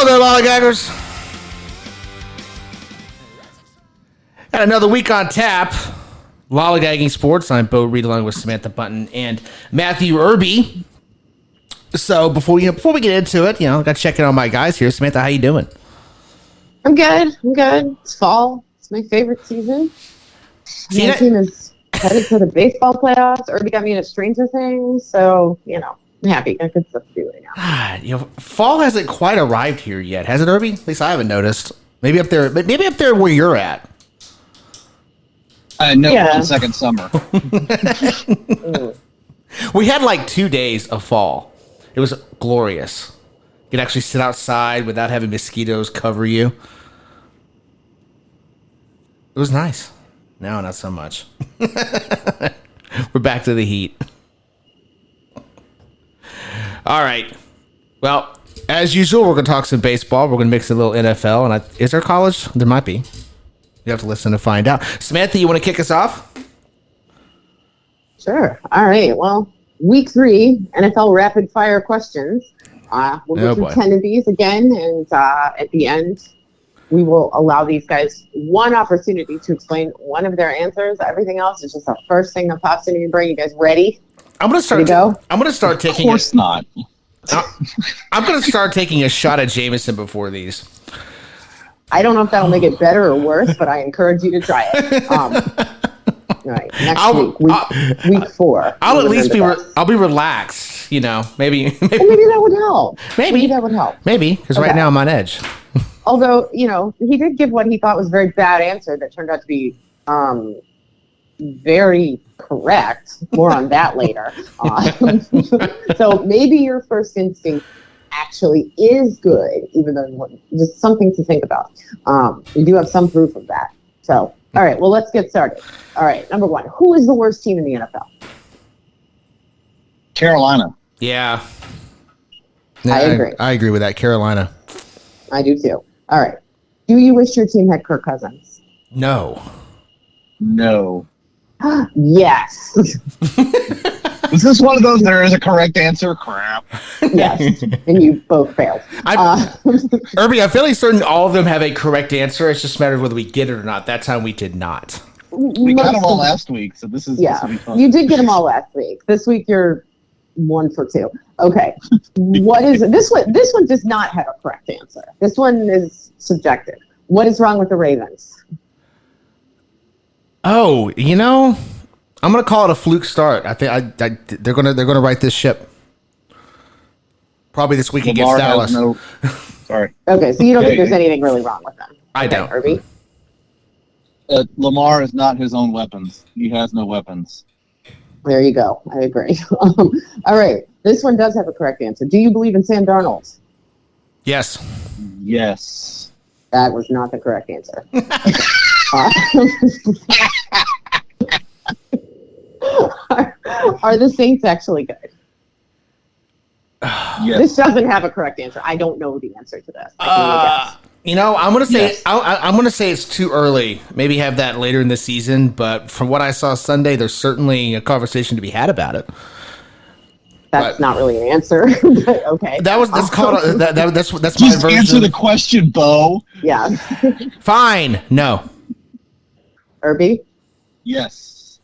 there, lollygaggers. Got another week on tap. Lollygagging Sports. I'm Bo Reed along with Samantha Button and Matthew Irby. So before we get into it, got to check in on my guys here. Samantha, how you doing? I'm good. It's fall. It's my favorite season. My team is headed for the baseball playoffs. Irby got me into Stranger Things, so I'm happy. Got good stuff to do right now. Fall hasn't quite arrived here yet, has it, Irby? At least I haven't noticed. Maybe up there where you're at. No, yeah. Second summer. We had like 2 days of fall. It was glorious. You could actually sit outside without having mosquitoes cover you. It was nice. No, not so much. We're back to the heat. All right. Well, as usual, we're going to talk some baseball. We're going to mix a little NFL. And is there college? There might be. You have to listen to find out. Samantha, you want to kick us off? Sure. All right. Well, week 3, NFL rapid fire questions. We'll go through 10 of these again. And at the end, we will allow these guys one opportunity to explain one of their answers. Everything else is just the first thing that pops into your brain. You guys ready? I'm going to start. I'm going to start taking. Of course not. I'm going to start taking a shot at Jameson before these. I don't know if that'll make it better or worse, but I encourage you to try it. All right, next week 4. I'll at least I'll be relaxed. Maybe. Well, maybe that would help. Maybe that would help. Maybe because right now I'm on edge. Although he did give what he thought was a very bad answer that turned out to be very correct. More on that later. So maybe your first instinct actually is good, even though just something to think about. We do have some proof of that. So, all right, well, let's get started. All right, number 1, who is the worst team in the NFL? Carolina. Yeah. I agree. I agree with that. Carolina. I do too. All right. Do you wish your team had Kirk Cousins? No. Yes. Is this one of those there is a correct answer? Crap. Yes, and you both failed. Irby, I'm fairly certain all of them have a correct answer. It's just a matter of whether we get it or not. That time we did not. We got them all last week, so this will be fun. You did get them all last week. This week you're 1 for 2. Okay. What is this one? This one does not have a correct answer. This one is subjective. What is wrong with the Ravens? Oh, I'm going to call it a fluke start. I think they're going to right this ship. Probably this week against Dallas. Sorry. Okay, so you don't think there's anything really wrong with them? I don't. Irby? Lamar is not his own weapons. He has no weapons. There you go. I agree. All right. This one does have a correct answer. Do you believe in Sam Darnold? Yes. Yes. That was not the correct answer. Are the Saints actually good? Yes. This doesn't have a correct answer. I don't know the answer to this. I'm gonna say yes. I'm gonna say it's too early. Maybe have that later in the season. But from what I saw Sunday, there's certainly a conversation to be had about it. That's not really an answer. But okay. That's Just my version. Answer the question, Bo. Yeah. Fine. No. Irby? Yes.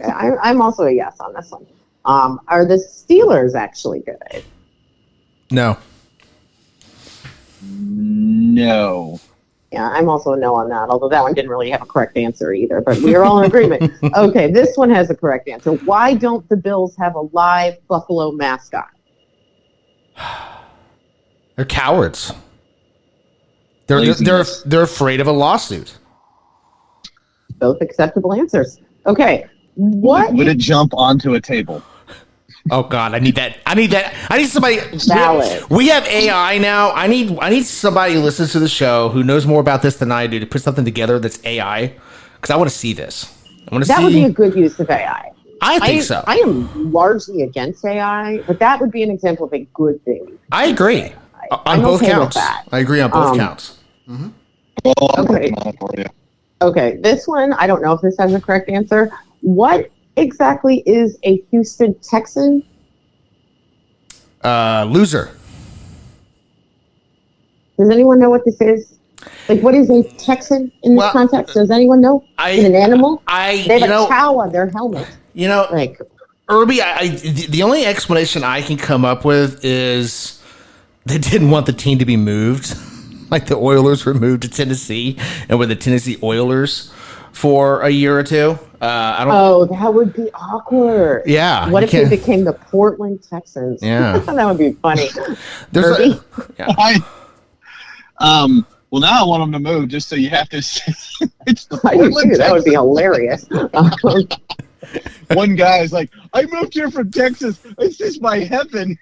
I'm also a yes on this one. Are the Steelers actually good? No. No. Yeah, I'm also a no on that, although that one didn't really have a correct answer either, but we are all in agreement. Okay, this one has a correct answer. Why don't the Bills have a live Buffalo mascot? They're cowards. They're afraid of a lawsuit. Both acceptable answers. Okay. What would it jump onto a table? Oh God, I need that. I need somebody. Valid. We have AI now. I need somebody who listens to the show who knows more about this than I do to put something together that's AI, because I want to see this. That would be a good use of AI. I think so. I am largely against AI, but that would be an example of a good thing. I agree on both counts. I agree on both counts. Mm-hmm. Okay, this one, I don't know if this has a correct answer. What exactly is a Houston Texan? Loser. Does anyone know what this is? Like, what is a Texan in this context? Does anyone know? Is it an animal? They have a cow on their helmet. Like, Irby, the only explanation I can come up with is they didn't want the team to be moved. Like the Oilers were moved to Tennessee and were the Tennessee Oilers for a year or two. That would be awkward. Yeah. What if they became the Portland Texans? Yeah. That would be funny. Well, now I want them to move just so you have to say it's the Portland Texans. That would be hilarious. One guy's like, I moved here from Texas. This is my heaven.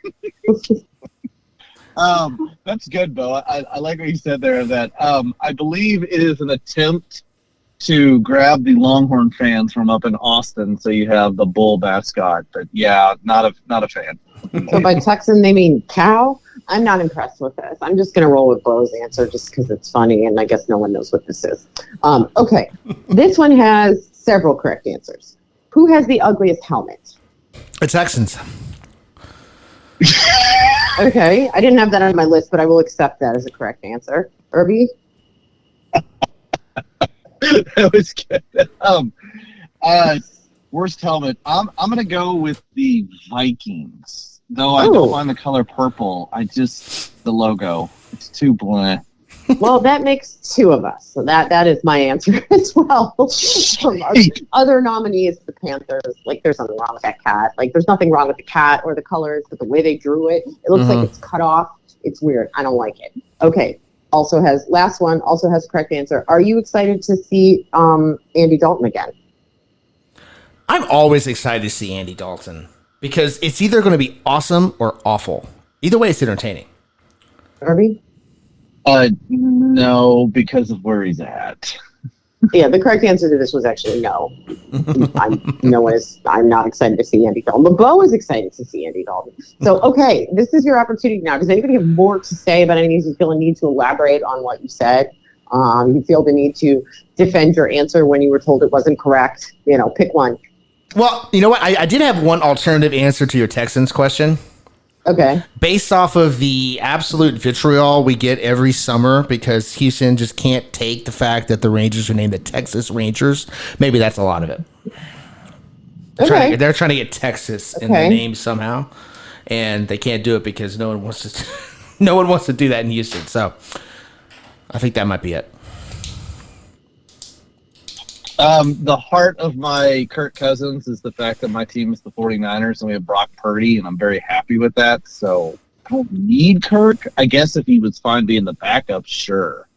That's good, Bo. I like what you said there. That I believe it is an attempt to grab the Longhorn fans from up in Austin, so you have the bull mascot. But yeah, not a fan. So by Texan they mean cow. I'm not impressed with this. I'm just going to roll with Bo's answer just because it's funny, and I guess no one knows what this is. Okay, this one has several correct answers. Who has the ugliest helmet? The Texans. Okay, I didn't have that on my list, but I will accept that as a correct answer. Irby? That was good. Worst helmet. I'm going to go with the Vikings. Though I don't mind the color purple. The logo. It's too bland. Well, that makes two of us. So that is my answer as well. Other nominees, the Panthers. Like, there's nothing wrong with that cat. Like, there's nothing wrong with the cat or the colors, but the way they drew it, it looks like it's cut off. It's weird. I don't like it. Okay. Last one also has a correct answer. Are you excited to see Andy Dalton again? I'm always excited to see Andy Dalton because it's either going to be awesome or awful. Either way, it's entertaining. Irby? No, because of where he's at. Yeah, the correct answer to this was actually no. I'm not excited to see Andy Dalton. But Bo is excited to see Andy Dalton. So, okay, this is your opportunity now. Does anybody have more to say about any of these? You feel a need to elaborate on what you said? You feel the need to defend your answer when you were told it wasn't correct? Pick one. Well, you know what? I did have one alternative answer to your Texans question. Okay. Based off of the absolute vitriol we get every summer because Houston just can't take the fact that the Rangers are named the Texas Rangers, maybe that's a lot of it. Okay. They're trying to get Texas in the name somehow, and they can't do it because no one wants to do that in Houston. So I think that might be it. The heart of my Kirk Cousins is the fact that my team is the 49ers and we have Brock Purdy, and I'm very happy with that. So I don't need Kirk. I guess if he was fine being the backup, sure.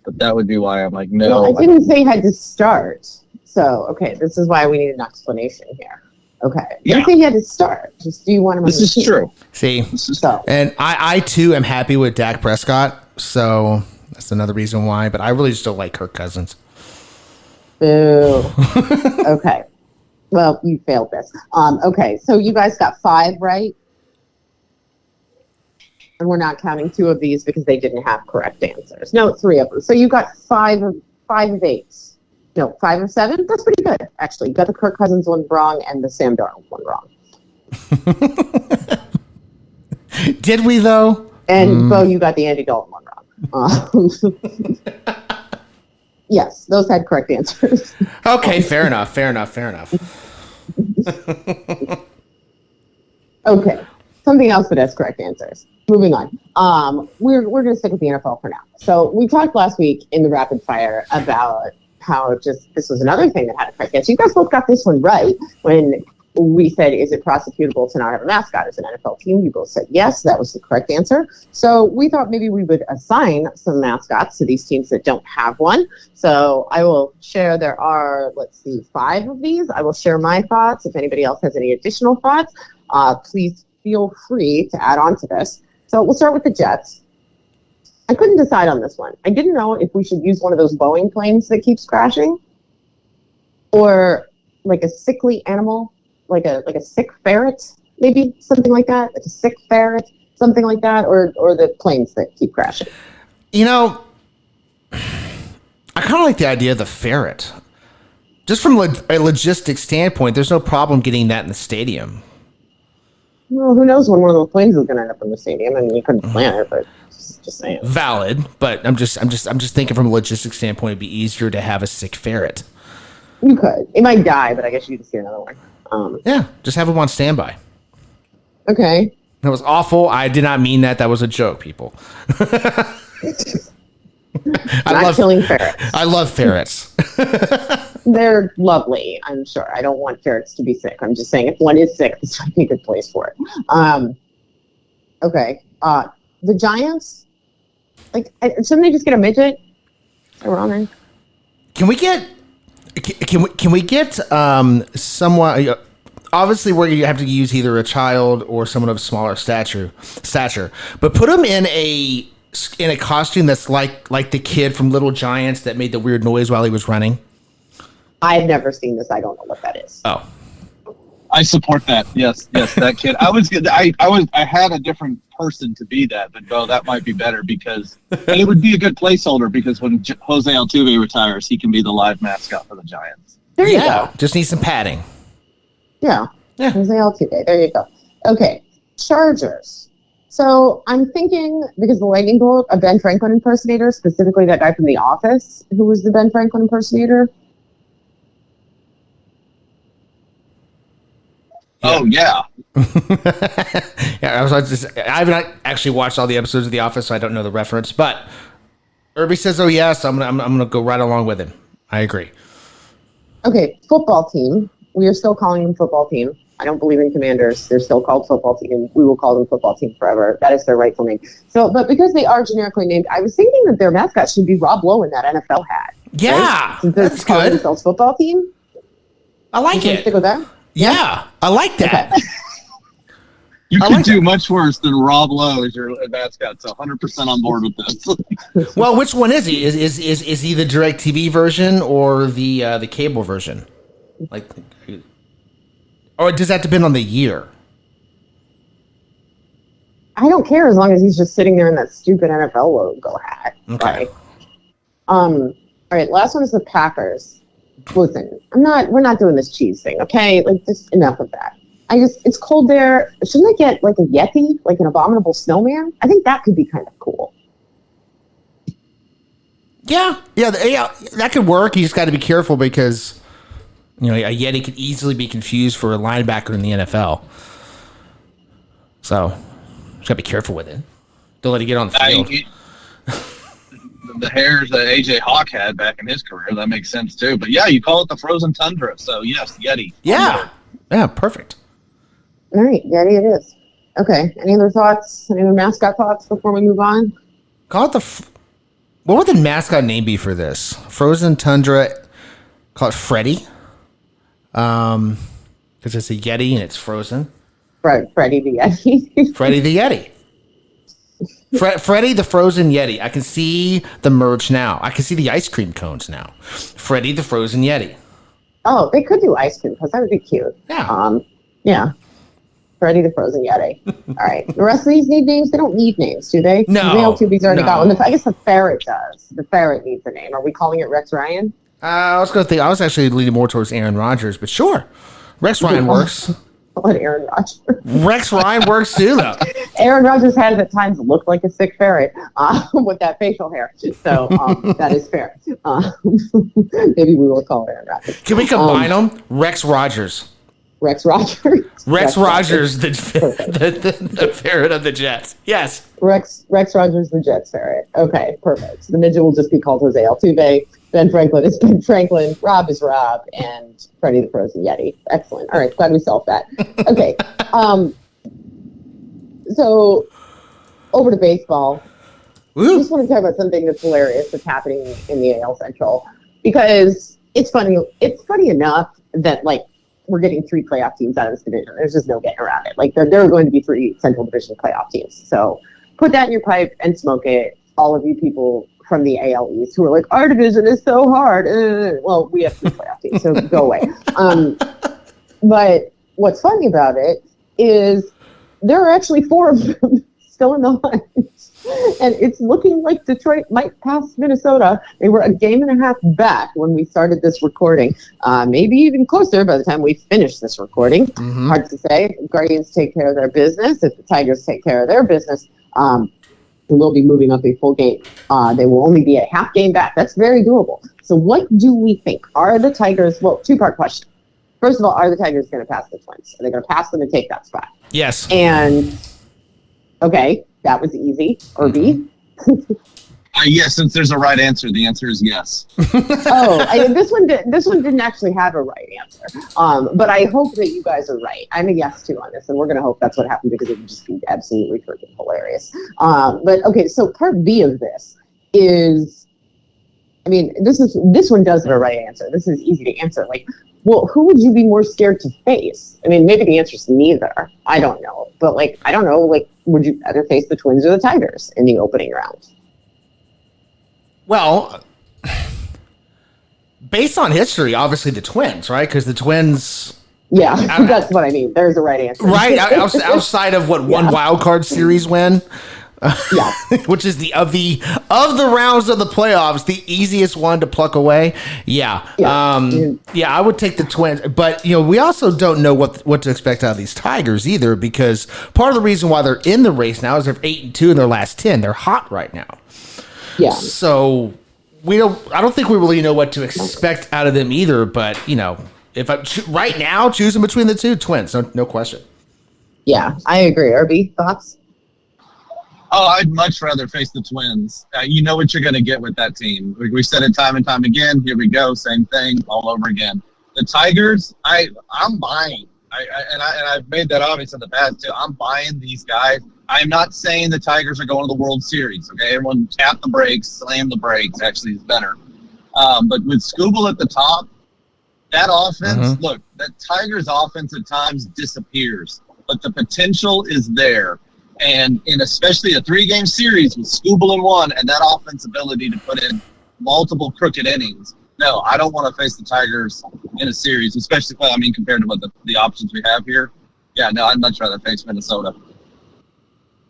But that would be why I'm like, no. Well, I didn't say he had to start. So, okay, this is why we need an explanation here. Okay. Yeah. I didn't say he had to start. Just do you want him on This is true. See, and I too am happy with Dak Prescott. So that's another reason why. But I really just don't like Kirk Cousins. Boo. Okay. Well, you failed this. Okay, so you guys got 5 right. And we're not counting 2 of these because they didn't have correct answers. No, 3 of them. So you got 5 of 8. No, 5 of 7. That's pretty good, actually. You got the Kirk Cousins one wrong and the Sam Darnold one wrong. Did we, though? And, Bo, you got the Andy Dalton one wrong. Yes, those had correct answers. Okay, fair enough. Okay, something else that has correct answers. Moving on. We're going to stick with the NFL for now. So we talked last week in the rapid fire about how this was another thing that had a correct answer. You guys both got this one right when we said, is it prosecutable to not have a mascot as an NFL team? You both said yes. That was the correct answer. So we thought maybe we would assign some mascots to these teams that don't have one. So I will share, there are, 5 of these. I will share my thoughts. If anybody else has any additional thoughts, please feel free to add on to this. So we'll start with the Jets. I couldn't decide on this one. I didn't know if we should use one of those Boeing planes that keeps crashing or like a sickly animal. Like a sick ferret, maybe something like that. Like a sick ferret, something like that, or the planes that keep crashing. I kind of like the idea of the ferret. Just from a logistics standpoint, there's no problem getting that in the stadium. Well, who knows when one of those planes is going to end up in the stadium? I mean, you couldn't plan it, but Just saying. Valid, but I'm just thinking from a logistics standpoint, it'd be easier to have a sick ferret. You could. It might die, but I guess you could just get another one. Yeah, just have them on standby. Okay. That was awful. I did not mean that. That was a joke, people. Not killing ferrets. I love ferrets. They're lovely, I'm sure. I don't want ferrets to be sick. I'm just saying if one is sick, this might be a good place for it. Okay. The Giants, like, shouldn't they just get a midget? Around there? Can we get someone? Obviously, where you have to use either a child or someone of smaller stature, but put them in a costume that's like the kid from Little Giants that made the weird noise while he was running. I've never seen this. I don't know what that is. Oh, I support that. Yes, that kid. I had a different person to be that, but no, that might be better because and it would be a good placeholder because when Jose Altuve retires, he can be the live mascot for the Giants. There you go. Just need some padding. Yeah. Yeah. Jose Altuve. There you go. Okay. Chargers. So I'm thinking, because the Lightning Bolt, a Ben Franklin impersonator, specifically that guy from The Office, who was the Ben Franklin impersonator. Oh yeah. Yeah, I haven't actually watched all the episodes of The Office, so I don't know the reference. But Irby says, "Oh yes," I'm gonna go right along with him. I agree. Okay, football team. We are still calling them football team. I don't believe in Commanders. They're still called football team. We will call them football team forever. That is their rightful name. So, but because they are generically named, I was thinking that their mascot should be Rob Lowe in that NFL hat. Yeah, right? Since that's calling good. themselves football team. I like You it. stick with that? Yeah, I like that. Okay. You I could like do that. much worse than Rob Lowe as your mascot. So 100% on board with this. Well, which one is he? Is he the DirecTV version or the cable version? Like, or does that depend on the year? I don't care as long as he's just sitting there in that stupid NFL logo hat. Okay. Right? All right, last one is the Packers. Listen, we're not doing this cheese thing, okay? Like, just enough of that. It's cold there. Shouldn't I get like a Yeti, like an abominable snowman? I think that could be kind of cool. Yeah, that could work. You just got to be careful because, a Yeti could easily be confused for a linebacker in the NFL. So, just got to be careful with it. Don't let it get on the field. The hairs that AJ Hawk had back in his career, that makes sense too. But yeah, you call it the frozen tundra. So yes, Yeti. Yeah, perfect. All right, Yeti it is. Okay, any other thoughts? Any other mascot thoughts before we move on? Call it what would the mascot name be for this? Frozen Tundra. Call it Freddy. Because it's a Yeti and it's frozen. Freddy the Yeti. Freddy the Yeti. Freddy the Frozen Yeti. I can see the merge now. I can see the ice cream cones now. Freddy the Frozen Yeti. Oh, they could do ice cream because that would be cute. Yeah. Yeah. Freddy the Frozen Yeti. All right. The rest of these need names? They don't need names, do they? No. The LTB's already No. got one. I guess the ferret does. The ferret needs a name. Are we calling it Rex Ryan? I was actually leaning more towards Aaron Rodgers, but sure. Rex Ryan works. Call it Aaron Rodgers. Rex Ryan works too, though. Aaron Rodgers has at times looked like a sick ferret with that facial hair. So that is fair. Maybe we will call Aaron Rodgers. Can we combine them? Rex Rogers. Rex Rogers. Rex Rogers, the ferret of the Jets. Yes. Rex Rogers, the Jets ferret. Okay, perfect. The midget will just be called Jose Altuve. Ben Franklin is Ben Franklin. Rob is Rob, and Freddy the Frozen Yeti. Excellent. All right, glad we solved that. Okay. So over to baseball. I Woo. just want to talk about something that's hilarious that's happening in the AL Central because it's funny. It's funny enough that we're getting 3 playoff teams out of this division. There's just no getting around it. There are going to be 3 Central Division playoff teams. So put that in your pipe and smoke it. All of you people from the AL East who are like, our division is so hard. Well, we have 3 playoff teams, so go away. But what's funny about it is there are actually 4 of them still in the hunt. And it's looking like Detroit might pass Minnesota. They were a game and a half back when we started this recording. Maybe even closer by the time we finish this recording. Mm-hmm. Hard to say. If Guardians take care of their business, if the Tigers take care of their business, and will be moving up a full game. They will only be a half game back. That's very doable. So what do we think? Are the Tigers, well, two-part question. First of all, are the Tigers going to pass the Twins? Are they going to pass them and take that spot? Yes. And, okay, that was easy. Or B? Yes, since there's a right answer, the answer is yes. This one didn't actually have a right answer. But I hope that you guys are right. I'm a yes too on this, and we're going to hope that's what happened because it would just be absolutely freaking hilarious. But okay, so part B of this is, I mean, this one does have a right answer. This is easy to answer. Like, well, who would you be more scared to face? I mean, maybe the answer is neither. I don't know, but like, I don't know. Like, would you rather face the Twins or the Tigers in the opening round? Well, based on history, obviously the Twins, right? Because the Twins, yeah, that's what I mean. There's a right answer, right? Outside of what one wild card series win, yeah, which is of the rounds of the playoffs, the easiest one to pluck away. Yeah, I would take the Twins, but we also don't know what to expect out of these Tigers either, because part of the reason why they're in the race now is they're 8-2 in their last 10. They're hot right now. Yeah. So I don't think we really know what to expect out of them either. But if I right now choosing between the two, Twins, no question. Yeah, I agree. RB, thoughts? Oh, I'd much rather face the Twins. You know what you're going to get with that team. We said it time and time again. Here we go, same thing all over again. The Tigers, I'm buying. I've made that obvious in the past too. I'm buying these guys. I'm not saying the Tigers are going to the World Series. Okay, everyone tap the brakes, slam the brakes. Actually, is better. But with Skubal at the top, that offense. Look, that Tigers offense at times disappears, but the potential is there. And in especially a 3-game series with Skubal in one, and that offense ability to put in multiple crooked innings. No, I don't want to face the Tigers in a series, especially compared to what the options we have here. Yeah, no, I'd much rather face Minnesota.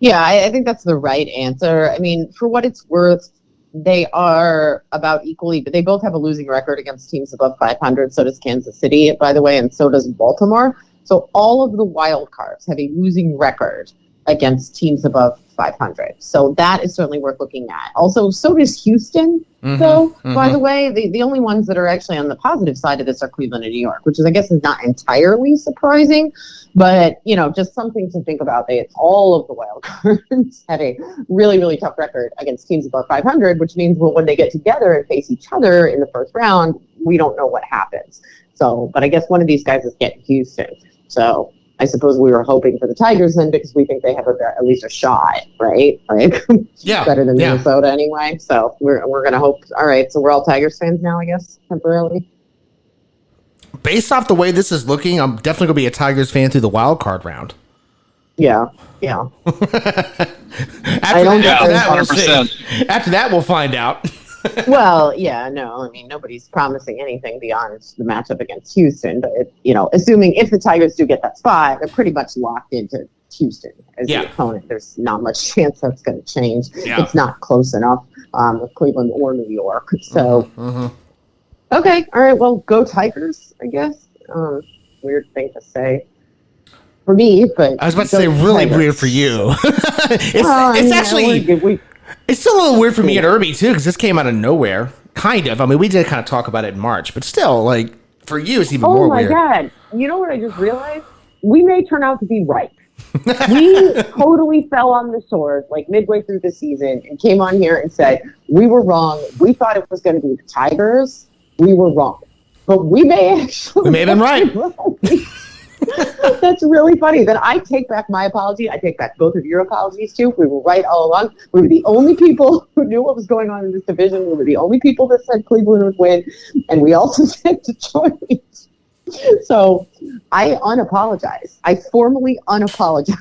Yeah, I think that's the right answer. I mean, for what it's worth, they are about equally, but they both have a losing record against teams above 500. So does Kansas City, by the way, and so does Baltimore. So all of the wild cards have a losing record against teams above 500. So that is certainly worth looking at. Also, so does Houston, though, by the way. The only ones that are actually on the positive side of this are Cleveland and New York, which I guess is not entirely surprising. But, just something to think about. All of the wild cards had a really, really tough record against teams above 500, which means when they get together and face each other in the first round, we don't know what happens. So, but I guess one of these guys is getting Houston. So I suppose we were hoping for the Tigers then because we think they have at least a shot, right? Like, yeah, better than Minnesota anyway. So we're going to hope. All right, so we're all Tigers fans now, I guess, temporarily. Based off the way this is looking, I'm definitely going to be a Tigers fan through the wild card round. Yeah. After that, we'll find out. Well, yeah, no, I mean, nobody's promising anything beyond the matchup against Houston. But, assuming if the Tigers do get that spot, they're pretty much locked into Houston as the opponent. There's not much chance that's going to change. Yeah. It's not close enough with Cleveland or New York. So, okay, all right, well, go Tigers, I guess. Weird thing to say for me, but I was about to say really Tigers. Weird for you. it's actually... It's still a little weird for me at Irby, too, because this came out of nowhere. Kind of. I mean, we did kind of talk about it in March, but still, like, for you, it's even more weird. Oh, my God. You know what I just realized? We may turn out to be right. We totally fell on the sword, like, midway through the season and came on here and said, we were wrong. We thought it was going to be the Tigers. We were wrong. But we may have been right. That's really funny. Then I take back my apology. I take back both of your apologies, too. We were right all along. We were the only people who knew what was going on in this division. We were the only people that said Cleveland would win. And we also said Detroit. So I unapologize. I formally unapologize.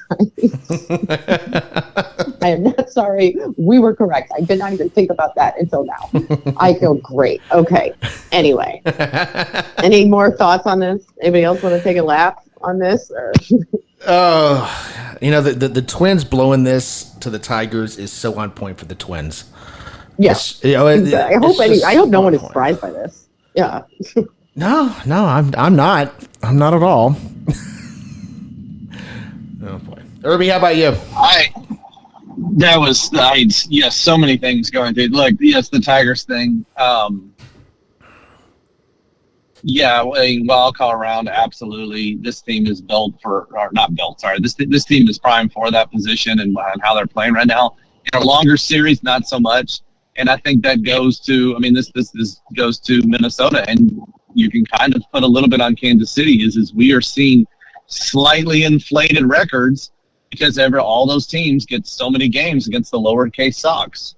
I am not sorry. We were correct. I did not even think about that until now. I feel great. Okay. Anyway, any more thoughts on this? Anybody else want to take a lap on this? Or the Twins blowing this to the Tigers is so on point for the Twins. Yes. I hope no one is surprised by this. Yeah. No, I'm not. I'm not at all. Oh boy, Irby, how about you? That was, yes, so many things going through. Look, yes, the Tigers thing. Yeah, I mean, wild call around, absolutely. This team is built for, or not built, sorry. This team is primed for that position and how they're playing right now. In a longer series, not so much. And I think that goes to, I mean, this goes to Minnesota, and you can kind of put a little bit on Kansas City is we are seeing slightly inflated records because all those teams get so many games against the lowercase Sox.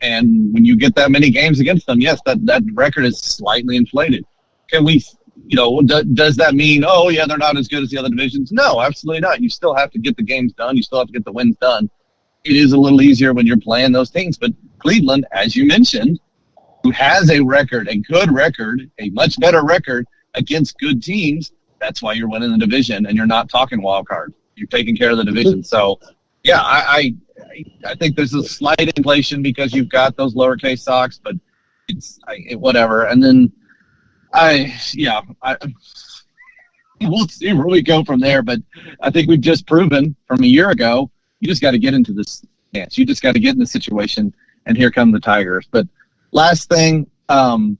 And when you get that many games against them, yes, that record is slightly inflated. Can we, does that mean, oh, yeah, they're not as good as the other divisions? No, absolutely not. You still have to get the games done. You still have to get the wins done. It is a little easier when you're playing those things. But Cleveland, as you mentioned, who has a good record, a much better record against good teams, that's why you're winning the division, and you're not talking wild card. You're taking care of the division. So, yeah, I think there's a slight inflation because you've got those lowercase Sox, but it's whatever. And then we'll see where we go from there. But I think we've just proven from a year ago, you just got to get into this dance. You just got to get in the situation, and here come the Tigers. But last thing, pulling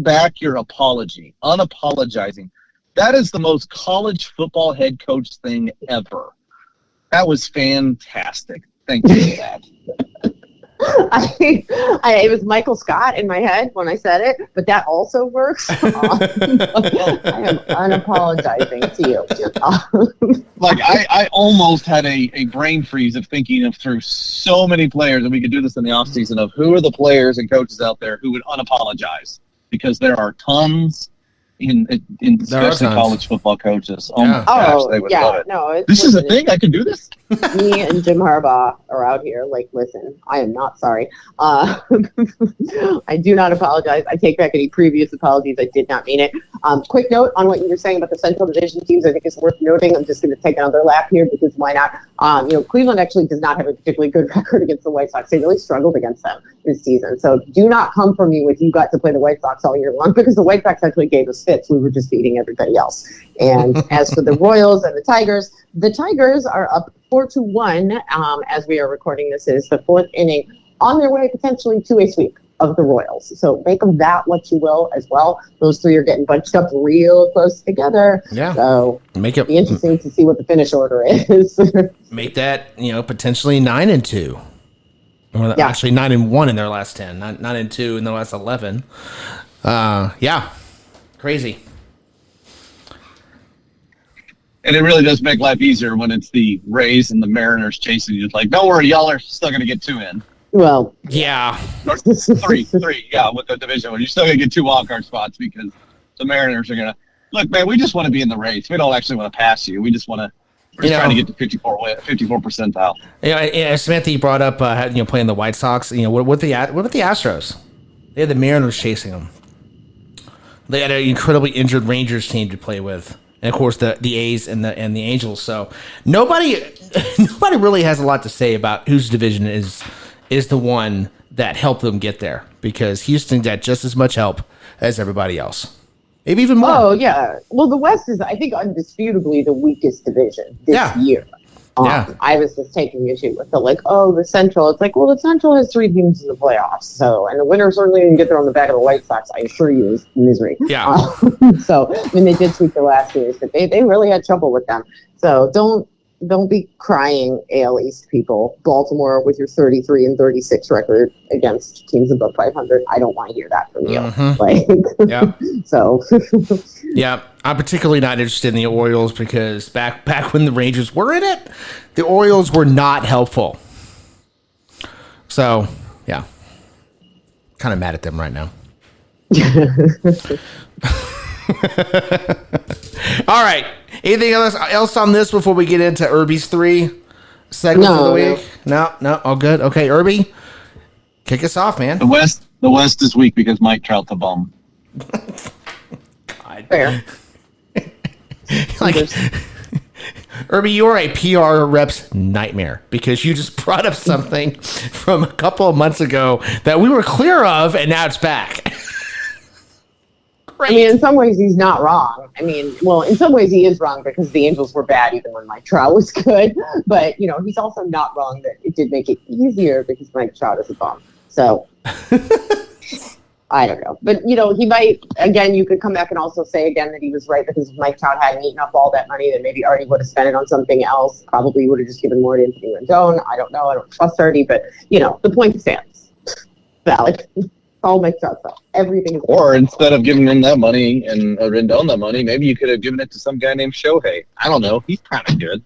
back your apology, unapologizing. That is the most college football head coach thing ever. That was fantastic. Thank you for that. It was Michael Scott in my head when I said it, but that also works. I am unapologizing to you. Like I almost had a brain freeze of thinking of through so many players, and we could do this in the offseason, of who are the players and coaches out there who would unapologize, because there are tons in especially college football coaches. Oh my gosh, they would love it. No, this is a thing. I can do this. Me and Jim Harbaugh are out here. Like, listen, I am not sorry. I do not apologize. I take back any previous apologies. I did not mean it. Quick note on what you were saying about the Central Division teams. I think it's worth noting. I'm just going to take another lap here because why not? Cleveland actually does not have a particularly good record against the White Sox. They really struggled against them this season. So do not come for me with you got to play the White Sox all year long, because the White Sox actually gave us fits. We were just beating everybody else. And as for the Royals and the Tigers are up 4-1 as we are recording. This is the fourth inning, on their way potentially to a sweep of the Royals. So make of that what you will as well. Those three are getting bunched up real close together. Yeah. So make it be interesting to see what the finish order is. Make that, potentially 9-2. Or actually 9-1 in their last 10, 9-2 in their last 11. Crazy. And it really does make life easier when it's the Rays and the Mariners chasing you. It's like, don't worry, y'all are still going to get 2 in. Well, yeah. Three, with the division one. You're still going to get 2 wildcard spots because the Mariners are going to, look, man, we just want to be in the race. We don't actually want to pass you. We just want to, we're just trying to get to 54 percentile. Samantha, you brought up, playing the White Sox. What about the Astros? They had the Mariners chasing them. They had an incredibly injured Rangers team to play with. And of course the A's and the Angels. So nobody really has a lot to say about whose division is the one that helped them get there, because Houston got just as much help as everybody else. Maybe even more. Oh yeah. Well, the West is, I think, undisputably the weakest division this year. I was just taking issue with the Central. It's like, well, the Central has 3 teams in the playoffs. So, and the winner certainly didn't get there on the back of the White Sox. I assure you, it was misery. Yeah. They did sweep the last series, but they really had trouble with them. So don't be crying, AL East people. Baltimore with your 33-36 record against teams above 500. I don't want to hear that from you. Mm-hmm. So. Yeah, I'm particularly not interested in the Orioles because back when the Rangers were in it, the Orioles were not helpful. So, yeah. Kind of mad at them right now. All right. Anything else on this before we get into Irby's 3 segments of the week? No, all good. Okay, Irby, kick us off, man. The West is weak because Mike Trout's a bum. God. Fair. Irby, you're a PR rep's nightmare because you just brought up something from a couple of months ago that we were clear of, and now it's back. Great. I mean, in some ways, he's not wrong. I mean, well, in some ways, he is wrong because the Angels were bad even when Mike Trout was good. But, he's also not wrong that it did make it easier because Mike Trout is a bum. So, I don't know. But, he might, again, you could come back and also say again that he was right because if Mike Trout hadn't eaten up all that money, then maybe Artie would have spent it on something else. Probably would have just given more to Anthony Rendon. I don't know. I don't trust Artie. But, the point stands. Valid. All Mike Trout stuff. Everything is. Or instead of giving him that money and Rendon that money, maybe you could have given it to some guy named Shohei. I don't know. He's kind of good.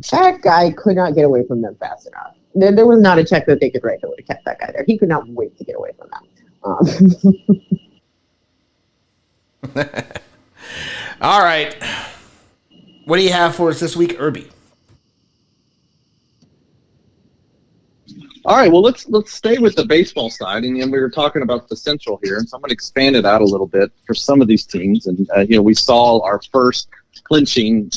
That guy could not get away from them fast enough. There was not a check that they could write that would have kept that guy there. He could not wait to get away from them. All right. What do you have for us this week, Irby? All right, well, let's stay with the baseball side, and we were talking about the Central here, and so I'm going to expand it out a little bit for some of these teams. And we saw our first clinching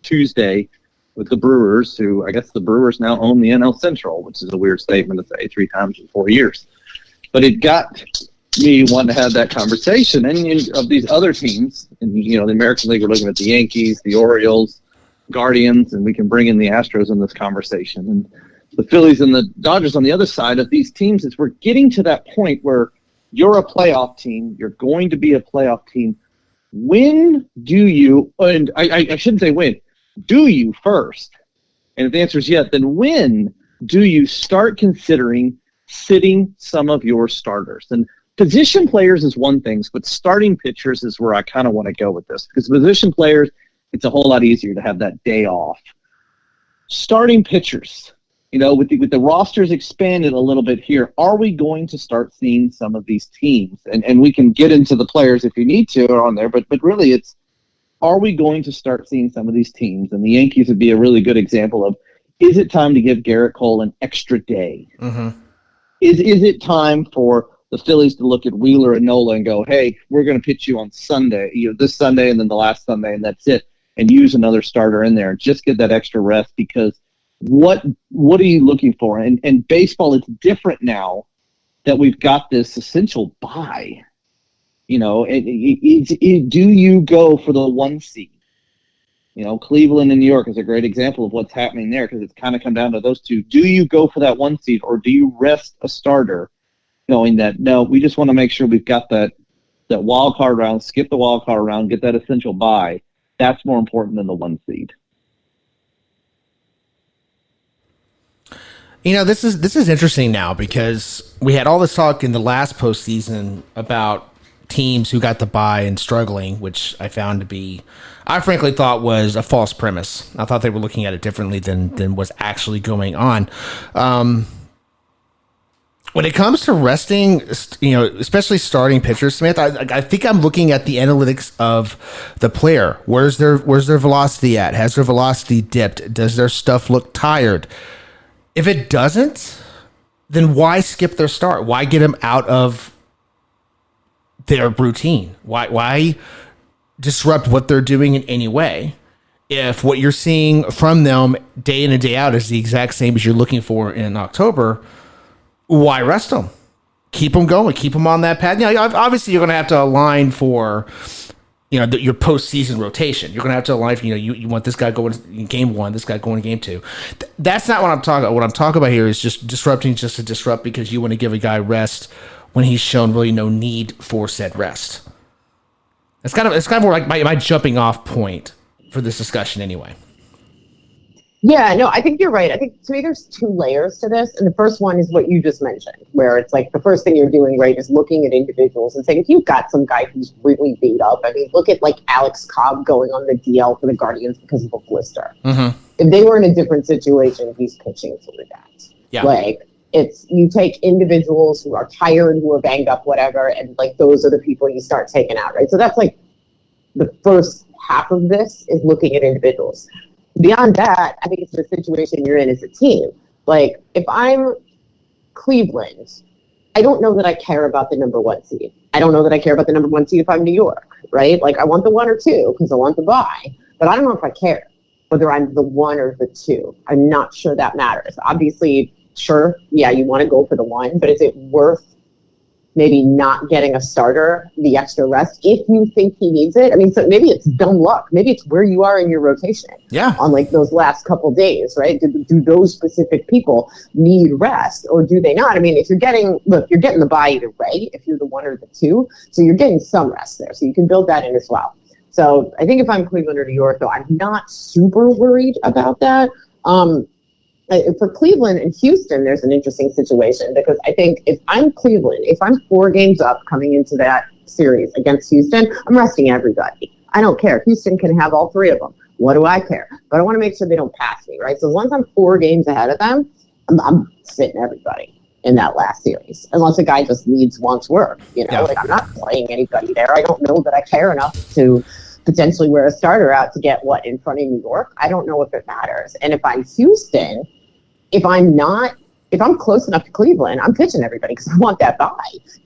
Tuesday with the Brewers, who I guess the Brewers now own the NL Central, which is a weird statement to say 3 times in 4 years. But it got me wanting to have that conversation, and of these other teams, and the American League, we're looking at the Yankees, the Orioles, Guardians, and we can bring in the Astros in this conversation. And the Phillies and the Dodgers on the other side of these teams is we're getting to that point where you're a playoff team. You're going to be a playoff team. When do you, and I shouldn't say when, do you first? And if the answer is yes, then when do you start considering sitting some of your starters? And position players is one thing, but starting pitchers is where I kind of want to go with this. Because position players, it's a whole lot easier to have that day off. Starting pitchers. With the rosters expanded a little bit here, are we going to start seeing some of these teams? And we can get into the players if you need to or on there, but really it's, are we going to start seeing some of these teams? And the Yankees would be a really good example of, is it time to give Garrett Cole an extra day? Mm-hmm. Is it time for the Phillies to look at Wheeler and Nola and go, hey, we're going to pitch you on Sunday, this Sunday and then the last Sunday, and that's it, and use another starter in there and just get that extra rest? Because what are you looking for? And baseball, it's different now that we've got this essential bye. Do you go for the 1 seed? Cleveland and New York is a great example of what's happening there because it's kind of come down to those two. Do you go for that 1 seed or do you rest a starter knowing that, no, we just want to make sure we've got that wild card round, skip the wild card round, get that essential bye. That's more important than the 1 seed. This is interesting now because we had all this talk in the last postseason about teams who got the bye and struggling, which I found to be, I frankly thought was a false premise. I thought they were looking at it differently than was actually going on. When it comes to resting, especially starting pitchers, Samantha, I think I'm looking at the analytics of the player. Where's their velocity at? Has their velocity dipped? Does their stuff look tired? If it doesn't, then why skip their start? Why get them out of their routine? Why disrupt what they're doing in any way? If what you're seeing from them day in and day out is the exact same as you're looking for in October, why rest them? Keep them going. Keep them on that path. Obviously, you're going to have to align for your postseason rotation. You're going to have to align for, you want this guy going in game 1, this guy going in game 2. That's not what I'm talking about. What I'm talking about here is just disrupting just to disrupt because you want to give a guy rest when he's shown really no need for said rest. It's kind of more like my jumping off point for this discussion anyway. Yeah, no, I think you're right. I think to me there's 2 layers to this. And the first one is what you just mentioned, where it's like the first thing you're doing, right, is looking at individuals and saying, if you've got some guy who's really beat up, I mean, look at like Alex Cobb going on the DL for the Guardians because of a blister. Mm-hmm. If they were in a different situation, he's pitching through that. Yeah. Like, it's, you take individuals who are tired, who are banged up, whatever, and like those are the people you start taking out, right? So that's like the first half of this is looking at individuals. Beyond that, I think it's the situation you're in as a team. Like, if I'm Cleveland, I don't know that I care about the number 1 seed. I don't know that I care about the number 1 seed if I'm New York, right? Like, I want the 1 or 2 because I want the bye, but I don't know if I care whether I'm the 1 or the 2. I'm not sure that matters. Obviously, sure, yeah, you want to go for the 1, but is it worth maybe not getting a starter the extra rest if you think he needs it. I mean, so maybe it's dumb luck. Maybe it's where you are in your rotation. Yeah. On like those last couple days, right? Do those specific people need rest or do they not? I mean, if you're getting the bye either way, if you're the one or the two, so you're getting some rest there. So you can build that in as well. So I think if I'm Cleveland or New York, though, I'm not super worried about that. For Cleveland and Houston, there's an interesting situation because I think if I'm Cleveland, if I'm 4 games up coming into that series against Houston, I'm resting everybody. I don't care. Houston can have all 3 of them. What do I care? But I want to make sure they don't pass me, right? So as long as I'm 4 games ahead of them, I'm sitting everybody in that last series, unless a guy just wants work. Like I'm not playing anybody there. I don't know that I care enough to potentially wear a starter out to get in front of New York. I don't know if it matters. And if I'm Houston, if I'm close enough to Cleveland, I'm pitching everybody because I want that bye,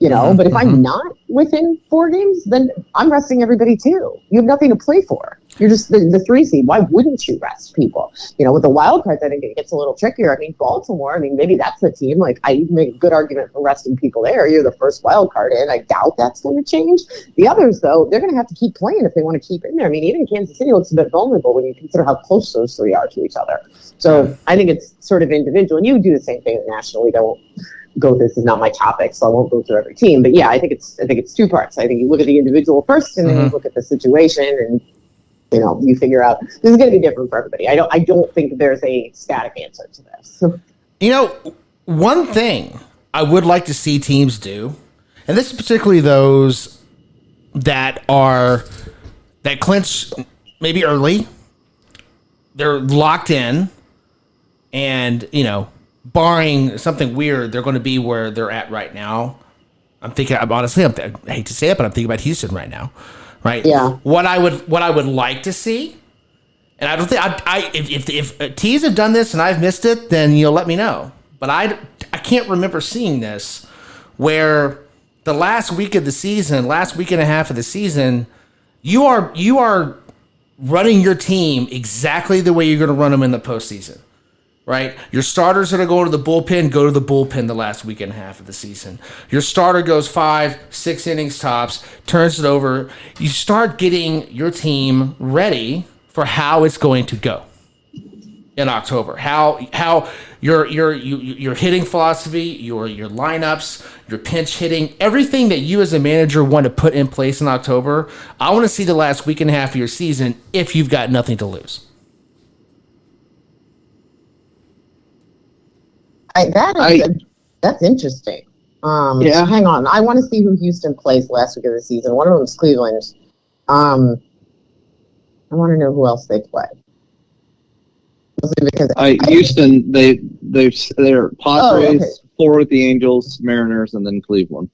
But if I'm not within 4 games, then I'm resting everybody too. You have nothing to play for. You're just the 3 seed. Why wouldn't you rest people? With the wild cards, I think it gets a little trickier. I mean, Baltimore, maybe that's the team. Like, I make a good argument for resting people there. You're the first wild card in. I doubt that's going to change. The others, though, they're going to have to keep playing if they want to keep in there. I mean, even Kansas City looks a bit vulnerable when you consider how close those 3 are to each other. So I think it's sort of individual. And you do the same thing in the National League. I won't go. This is not my topic, so I won't go through every team. But yeah, I think it's 2 parts. I think you look at the individual first, and then you look at the situation, and you figure out this is going to be different for everybody. I don't think there's a static answer to this. One thing I would like to see teams do, and this is particularly those that clinch maybe early, they're locked in, and barring something weird, they're going to be where they're at right now. I hate to say it, but I'm thinking about Houston right now. Right. Yeah. What I would like to see, and I don't think if teams have done this and I've missed it, then let me know. But I can't remember seeing this where the last week and a half of the season, you are running your team exactly the way you're going to run them in the postseason. Right? Your starters that are going to the bullpen, go to the bullpen the last week and a half of the season. Your starter goes 5-6 innings tops, turns it over. You start getting your team ready for how it's going to go in October. How your hitting philosophy, your lineups, your pinch hitting, everything that you as a manager want to put in place in October. I want to see the last week and a half of your season if you've got nothing to lose. That's interesting. Hang on. I want to see who Houston plays last week of the season. One of them is Cleveland. I want to know who else they play. Because Houston, they're Padres, 4 with the Angels, Mariners, and then Cleveland.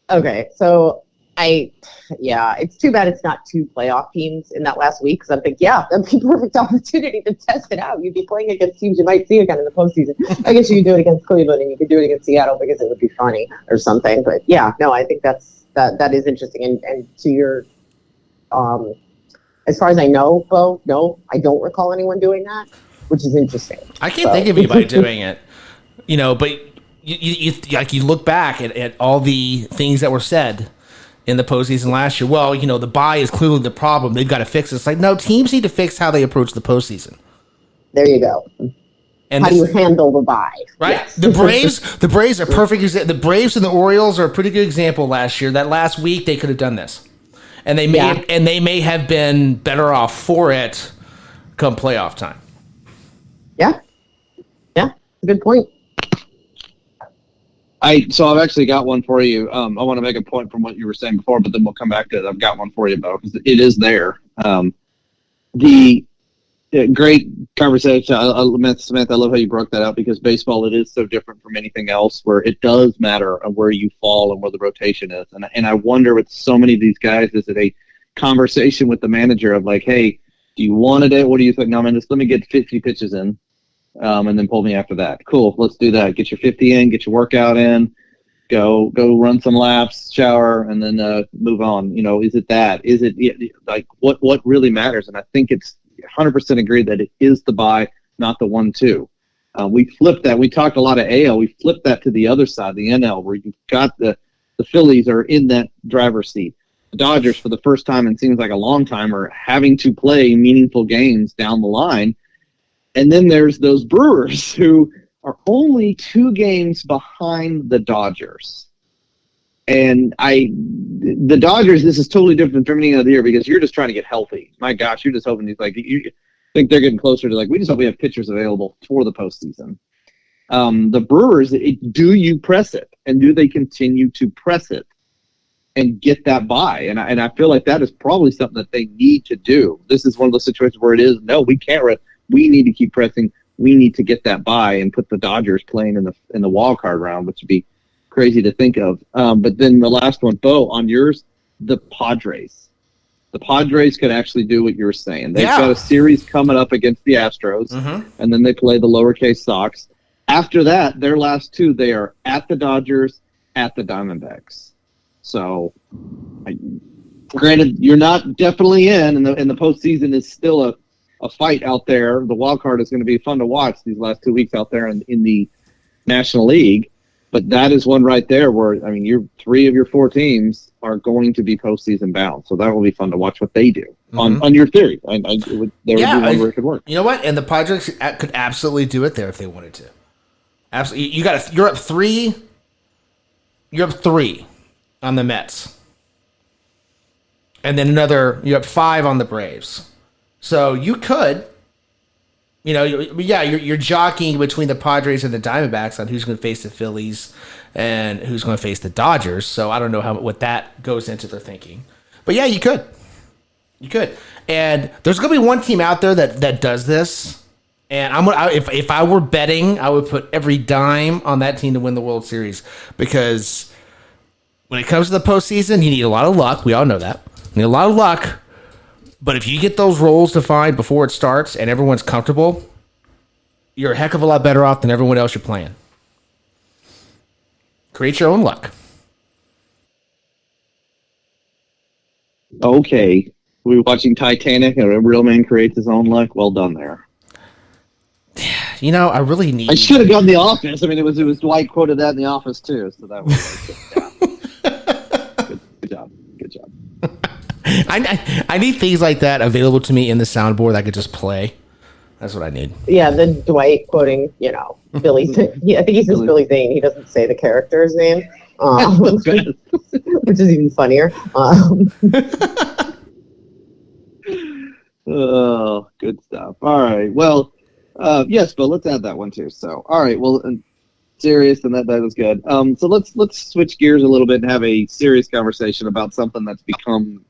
Okay, so it's too bad it's not 2 playoff teams in that last week because I'm thinking, that'd be a perfect opportunity to test it out. You'd be playing against teams you might see again in the postseason. I guess you could do it against Cleveland and you could do it against Seattle because it would be funny or something. But I think that is interesting. And to your, as far as I know, Bo, no, I don't recall anyone doing that, which is interesting. I can't think of anybody doing it, but you look back at all the things that were said in the postseason last year. Well, the bye is clearly the problem. They've got to fix it. It's like, no, teams need to fix how they approach the postseason. There you go. And how do you handle the bye? Right. Yes. The Braves are perfect. The Braves and the Orioles are a pretty good example last year. That last week they could have done this, and they may have been better off for it come playoff time. Yeah. Good point. So I've actually got one for you. I want to make a point from what you were saying before, but then we'll come back to it. I've got one for you, Bo, because it is there. The great conversation. Samantha, I love how you broke that out because baseball, it is so different from anything else where it does matter where you fall and where the rotation is. And I wonder with so many of these guys, is it a conversation with the manager of like, hey, do you want it? What do you think? No, man, just let me get 50 pitches in. And then pull me after that. Cool, let's do that. Get your 50 in, get your workout in, go run some laps, shower, and then move on. Is it that? Is it like what really matters? And I think it's 100% agreed that it is the bye, not the 1-2. We flipped that. We talked a lot of AL. We flipped that to the other side, the NL, where you've got the the Phillies are in that driver's seat. The Dodgers, for the first time and seems like a long time, are having to play meaningful games down the line. And then there's those Brewers who are only 2 games behind the Dodgers. And the Dodgers, this is totally different from the beginning of the year because you're just trying to get healthy. My gosh, you're just hoping you think they're getting closer to we just hope we have pitchers available for the postseason. The Brewers, do you press it? And do they continue to press it and get that bye? And I feel like that is probably something that they need to do. This is one of those situations where it is, no, we can't rest. We need to keep pressing. We need to get that bye and put the Dodgers playing in the wild card round, which would be crazy to think of. But then the last one, Bo, on yours, the Padres. The Padres could actually do what you were saying. They've got a series coming up against the Astros, and then they play the lowercase Sox. After that, their last 2, they are at the Dodgers, at the Diamondbacks. So, granted, you're not definitely in, and the postseason is still a fight out there. The wild card is going to be fun to watch these last 2 weeks out there in the National League. But that is one right there where, I mean, 3 of your 4 teams are going to be postseason bound. So that will be fun to watch what they do on your theory. There would be one where it could work. You know what? And the Padres could absolutely do it there if they wanted to. Absolutely. You're up 3. You're up 3 on the Mets. And then you're up 5 on the Braves. So you could, you're jockeying between the Padres and the Diamondbacks on who's going to face the Phillies and who's going to face the Dodgers. So I don't know what that goes into their thinking. But yeah, you could. You could. And there's going to be one team out there that does this. And if I were betting, I would put every dime on that team to win the World Series. Because when it comes to the postseason, you need a lot of luck. We all know that. You need a lot of luck. But if you get those roles defined before it starts and everyone's comfortable, you're a heck of a lot better off than everyone else you're playing. Create your own luck. Okay. We're watching Titanic and a real man creates his own luck. Well done there. I really need... I should have gone The Office. I mean, it was Dwight quoted that in The Office, too. So that was good job. Good job. I need things like that available to me in the soundboard that I could just play. That's what I need. Yeah, the Dwight quoting, Billy. I think he says Billy Zane. He doesn't say the character's name, which is even funnier. Oh, good stuff. All right. Well, yes, but let's add that one too. So, all right. Well, serious, and that was good. So let's switch gears a little bit and have a serious conversation about something that's become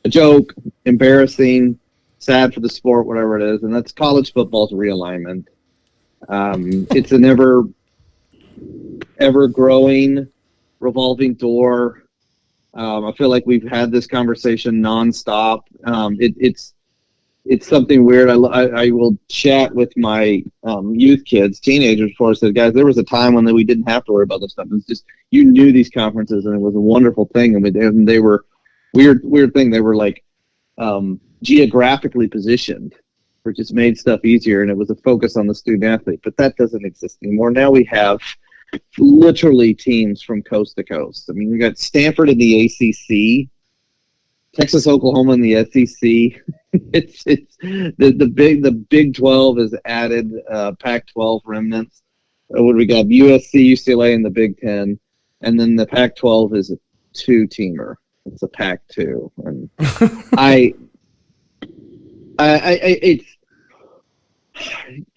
a joke, embarrassing, sad for the sport, whatever it is, and that's college football's realignment. It's an ever growing revolving door. I feel like we've had this conversation nonstop. It's something weird. I will chat with my youth kids, teenagers, before I said, guys, there was a time when we didn't have to worry about this stuff. It was just, you knew these conferences, and it was a wonderful thing, and they were weird thing. They were like geographically positioned, which just made stuff easier, and it was a focus on the student athlete. But that doesn't exist anymore. Now we have literally teams from coast to coast. I mean, we got Stanford in the ACC, Texas, Oklahoma in the SEC. It's the Big 12 has added Pac-12 remnants. What do we got? USC, UCLA in the Big 10, and then the Pac-12 is a 2-teamer. It's a Pac-2, and it's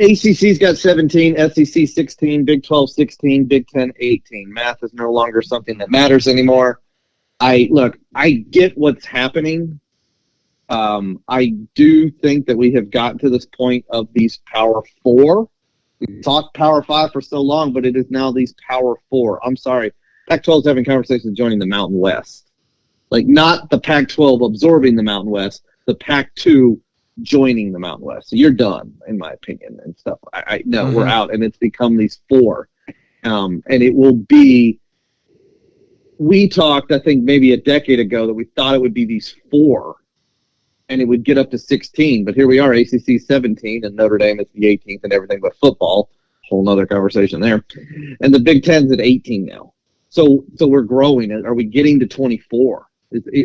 ACC's got 17, SEC 16, Big 12 16, Big 10 18. Math is no longer something that matters anymore. I get what's happening. I do think that we have gotten to this point of these Power 4. We talked Power 5 for so long, but it is now these Power 4. I'm sorry. Pac-12 is having conversations joining the Mountain West. Like, not the Pac-12 absorbing the Mountain West, the Pac-2 joining the Mountain West. So you're done, in my opinion, and stuff. We're out, and it's become these 4. And it will be, we talked, I think, maybe a decade ago that we thought it would be these 4, and it would get up to 16. But here we are, ACC 17, and Notre Dame is the 18th and everything but football. Whole nother conversation there. And the Big Ten's at 18 now. So we're growing. Are we getting to 24?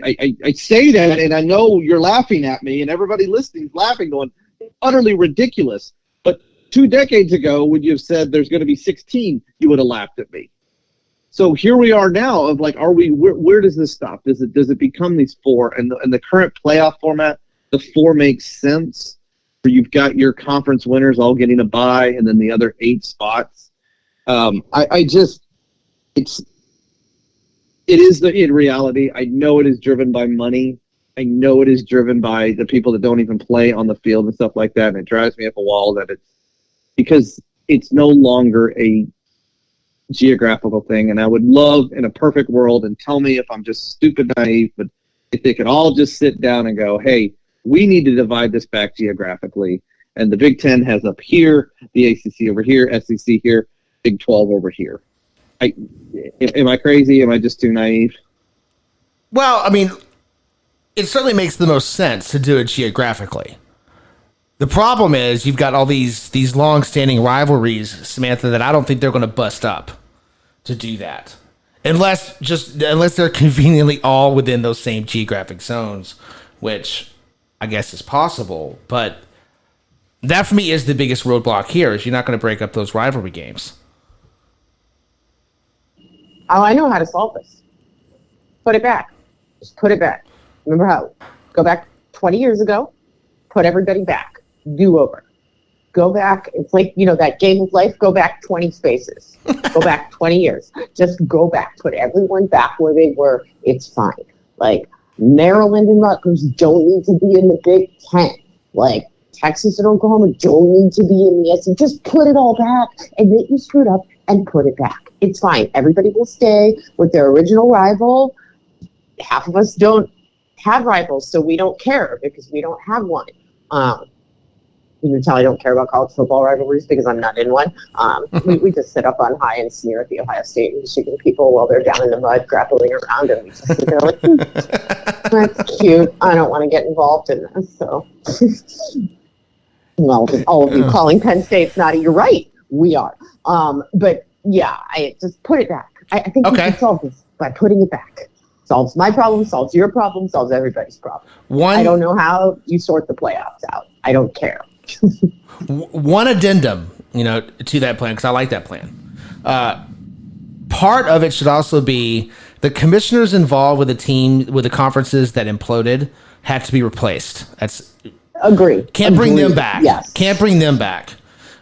I say that, and I know you're laughing at me, and everybody listening is laughing, going, utterly ridiculous. But 2 decades ago, when you have said there's going to be 16, you would have laughed at me. So here we are now of like, are we, where does this stop? Does it become these 4? And the current playoff format, the 4 makes sense, where you've got your conference winners all getting a bye, and then the other 8 spots. It is in reality. I know it is driven by money. I know it is driven by the people that don't even play on the field and stuff like that. And it drives me up a wall that it's because it's no longer a geographical thing. And I would love in a perfect world, and tell me if I'm just stupid naive, but if they could all just sit down and go, hey, we need to divide this back geographically. And the Big Ten has up here, the ACC over here, SEC here, Big 12 over here. Am I crazy? Am I just too naive? Well, I mean, it certainly makes the most sense to do it geographically. The problem is you've got all these long-standing rivalries, Samantha, that I don't think they're going to bust up to do that. Unless they're conveniently all within those same geographic zones, which I guess is possible. But that for me is the biggest roadblock here, is you're not going to break up those rivalry games. Oh, I know how to solve this. Put it back. Just put it back. Remember how? Go back 20 years ago. Put everybody back. Do over. Go back. It's like, that game of life. Go back 20 spaces. Go back 20 years. Just go back. Put everyone back where they were. It's fine. Like, Maryland and Rutgers don't need to be in the Big Ten. Like, Texas and Oklahoma don't need to be in the SEC. Just put it all back. Admit you screwed up and put it back. It's fine. Everybody will stay with their original rival. Half of us don't have rivals, so we don't care because we don't have one. You can tell I don't care about college football rivalries because I'm not in one. We just sit up on high and sneer at the Ohio State and Michigan people while they're down in the mud grappling around, and we just sit there like, that's cute. I don't want to get involved in this. So, well, all of you calling Penn State snotty, you're right. We are. But yeah, I just put it back. I think we can solve this by putting it back. Solves my problem, solves your problem, solves everybody's problem. I don't know how you sort the playoffs out. I don't care. One addendum, to that plan, because I like that plan. Part of it should also be the commissioners involved with the conferences that imploded had to be replaced. That's agreed. Can't bring them back. Yes. Can't bring them back.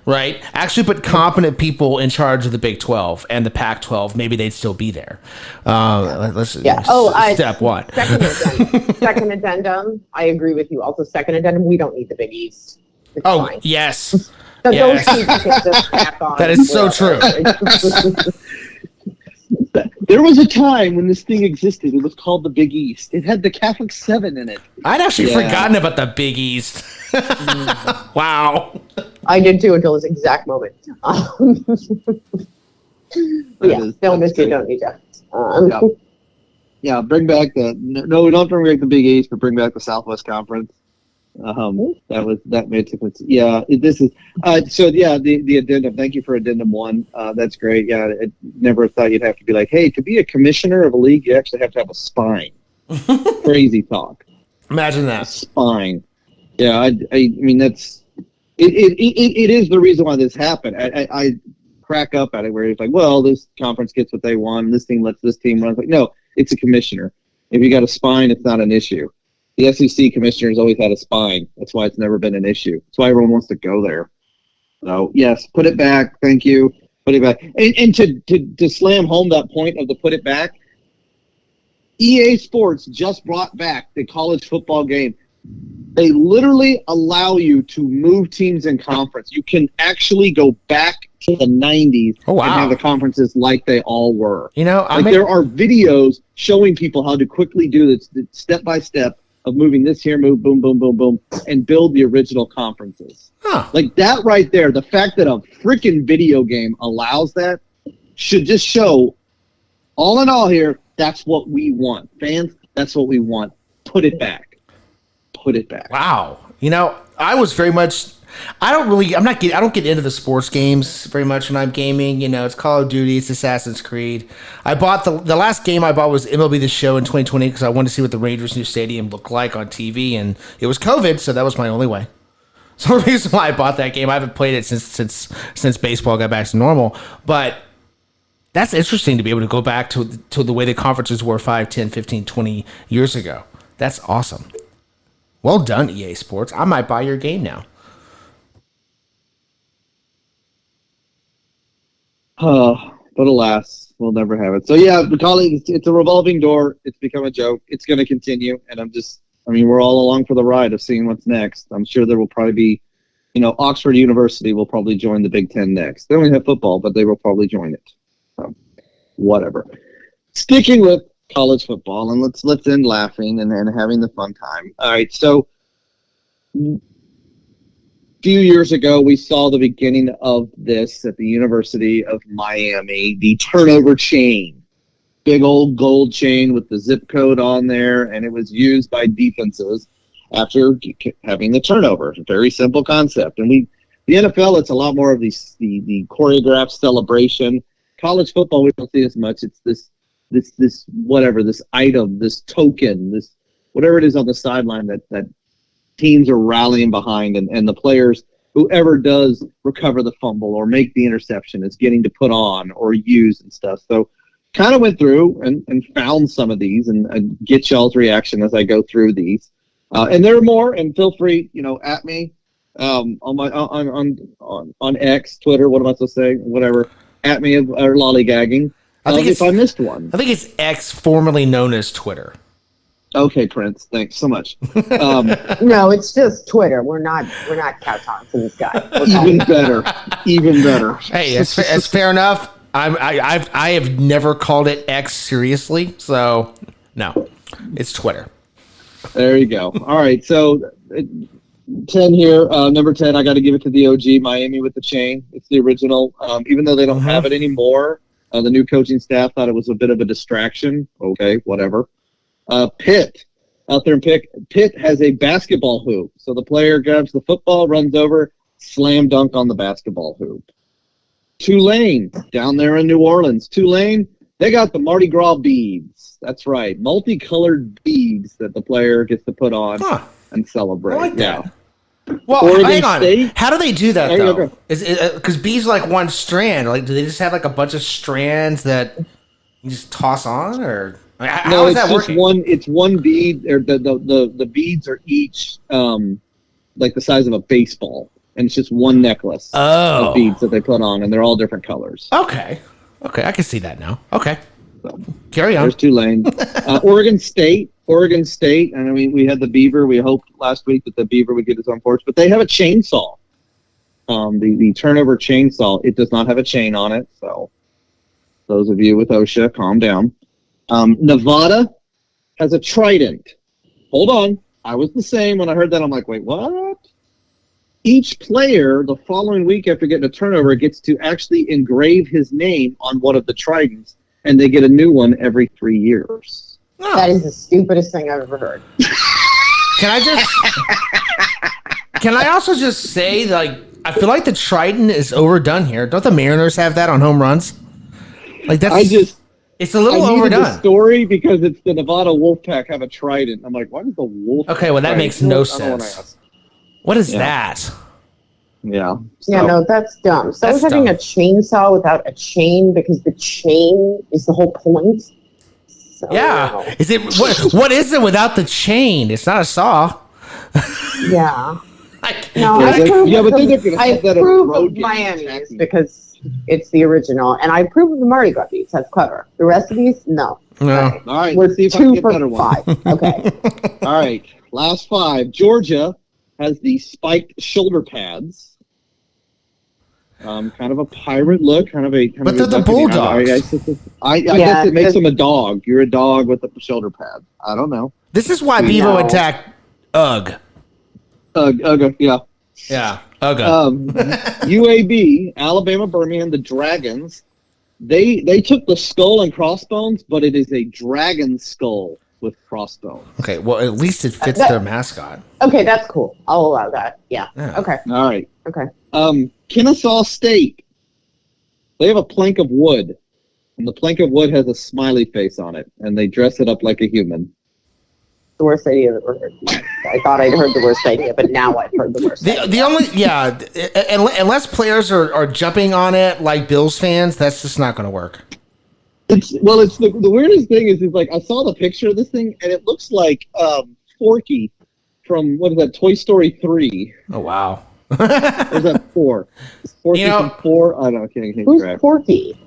Right? Actually put competent people in charge of the Big 12 and the Pac-12. Maybe they'd still be there. Step one. Second addendum. I agree with you. Also, second addendum, we don't need the Big East. It's fine. Yes. So those teams can just tack on. That is so true. There was a time when this thing existed. It was called the Big East. It had the Catholic 7 in it. I'd actually forgotten about the Big East. Wow. I did too until this exact moment. Don't miss you, don't need you. Yeah, bring back we don't bring back the Big East, but bring back the Southwest Conference. That made sense. Yeah, this is the addendum. Thank you for addendum 1. That's great. Yeah, I never thought you'd have to be like, hey, to be a commissioner of a league, you actually have to have a spine. Crazy talk. Imagine that. A spine. Yeah, I mean that's it is the reason why this happened. I crack up at it where it's like, well, this conference gets what they want, this team lets this team run. It's like, no, it's a commissioner. If you got a spine, it's not an issue. The SEC commissioner's always had a spine. That's why it's never been an issue. That's why everyone wants to go there. So, yes, put it back. Thank you. Put it back. And to slam home that point of the put it back, EA Sports just brought back the college football game. They literally allow you to move teams in conference. You can actually go back to the 90s and have the conferences like they all were. There are videos showing people how to quickly do this step by step of moving this here, move, boom, boom, boom, boom, and build the original conferences. Huh. Like that right there, the fact that a freaking video game allows that should just show, all in all here, that's what we want. Fans, that's what we want. Put it back. Put it back. Wow. I was very much I don't get into the sports games very much when I'm gaming. You know, it's Call of Duty, it's Assassin's Creed. I bought the last game I bought was MLB The Show in 2020 because I wanted to see what the Rangers' new stadium looked like on TV, and it was COVID, so that was my only way. So the reason why I bought that game, I haven't played it since baseball got back to normal. But that's interesting to be able to go back to the way the conferences were 5, 10, 15, 20 years ago. That's awesome. Well done, EA Sports. I might buy your game now. But alas, we'll never have it. So yeah, it's a revolving door. It's become a joke. It's going to continue, and we're all along for the ride of seeing what's next. I'm sure there will probably be, Oxford University will probably join the Big Ten next. They don't have football, but they will probably join it. So, whatever. Sticking with college football, and let's end laughing and having the fun time. All right, so few years ago, we saw the beginning of this at the University of Miami, the turnover chain. Big old gold chain with the zip code on there, and it was used by defenses after having the turnover. Very simple concept. And the NFL, it's a lot more of the choreographed celebration. College football, we don't see as much. It's this whatever, this item, this token, this whatever it is on the sideline that teams are rallying behind, and the players, whoever does recover the fumble or make the interception, is getting to put on or use and stuff. So kind of went through and found some of these and get y'all's reaction as I go through these. And there are more, and feel free, at me on X, Twitter, what am I supposed to say? Whatever. At me or lollygagging. I think if I missed one. I think it's X, formerly known as Twitter. Okay, Prince. Thanks so much. No, it's just Twitter. We're not kowtowing to this guy. Even better. Hey, that's fair enough. I have never called it X seriously, so no, it's Twitter. There you go. All right, so 10 here. Number 10, I got to give it to the OG, Miami with the chain. It's the original. Even though they don't have it anymore, the new coaching staff thought it was a bit of a distraction. Okay, whatever. Pitt, out there in Pitt has a basketball hoop. So the player grabs the football, runs over, slam dunk on the basketball hoop. Tulane, down there in New Orleans. Tulane, they got the Mardi Gras beads. That's right. Multicolored beads that the player gets to put on and celebrate. I like that. Yeah. Well, Oregon hang on. State? How do they do that, There you though? go. Is it because bees are like one strand? Like, do they just have like a bunch of strands that you just toss on, or how No, is it's that just working? one. It's one bead. Or the beads are each like the size of a baseball, and it's just one necklace of beads that they put on, and they're all different colors. Okay, I can see that now. Okay, So, carry on. there's Tulane. Oregon State, and I mean we had the Beaver. We hoped last week that the Beaver would get his own porch, but they have a chainsaw. The turnover chainsaw. It does not have a chain on it, so those of you with OSHA, calm down. Nevada has a trident. Hold on. I was the same when I heard that. I'm like, wait, what? Each player the following week after getting a turnover gets to actually engrave his name on one of the tridents, and they get a new one every 3 years. Oh. That is the stupidest thing I've ever heard. Can I also just say, like, I feel like the trident is overdone here. Don't the Mariners have that on home runs? Like it's a little I needed overdone. the story because it's the Nevada Wolfpack have a trident. I'm like, why does the Wolf? Okay, well, that trident? makes no I don't wanna sense. ask. What is Yeah. that? Yeah. Yeah, no, that's dumb. So That's having dumb. a chainsaw without a chain because the chain is the whole point. So, Yeah. no. Is it what is it without the chain? It's not a saw. Yeah. Like, No, Yeah, I they- approve, yeah, but of, they're gonna I have that at approve road of games, Miami's tacky. because it's the original, and I approve of the Mardi Gras beats. That's clever. The rest of these, no. No. Okay. All right, We're let's see if I can 2 get for better one. 5. Okay. All right, last 5. Georgia has the spiked shoulder pads. Kind of a pirate look, But a they're the Buccaneer. Bulldogs. I Yeah, guess it makes the- them a dog. You're a dog with a shoulder pad. I don't know. This is why Bevo No. attacked Ugg. Yeah. Yeah. Ugg. UAB, Alabama Birmingham, the Dragons. They took the skull and crossbones, but it is a dragon skull with crossbones. Okay, well, at least it fits their mascot. Okay, that's cool. I'll allow that. Yeah. Yeah. Okay. All right. Okay. Kennesaw State. They have a plank of wood, and the plank of wood has a smiley face on it, and they dress it up like a human. The worst idea I've ever heard. I thought I'd heard the worst idea, but now I've heard the worst idea. The only unless players are jumping on it like Bills fans, that's just not going to work. It's the weirdest thing is like I saw the picture of this thing, and it looks like Forky from what is that, Toy Story 3? Oh wow. Or is that 4? Forky from 4? I don't know. I can't Who's track. Porky?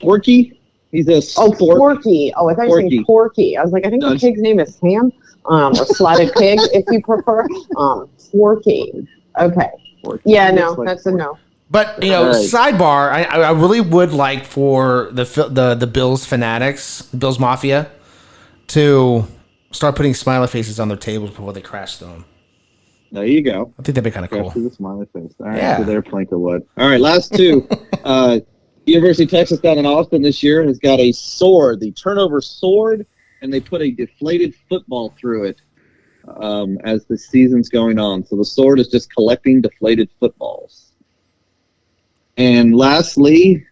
Forky? He's a sport. Forky. Oh, I thought you were saying Porky. I was like, I think the pig's name is Ham, or Slotted Pig, if you prefer. Forky. Okay. Forky. Yeah, no, that's a no. But Right. sidebar, I really would like for the Bills fanatics, the Bills Mafia, to start putting smiley faces on their tables before they crash them. There you go. I think that'd be kind of Go cool. to the smiley face. All right, Yeah. so they're plank of wood. All right, last two. University of Texas down in Austin this year has got a sword, the turnover sword, and they put a deflated football through it as the season's going on. So the sword is just collecting deflated footballs. And lastly,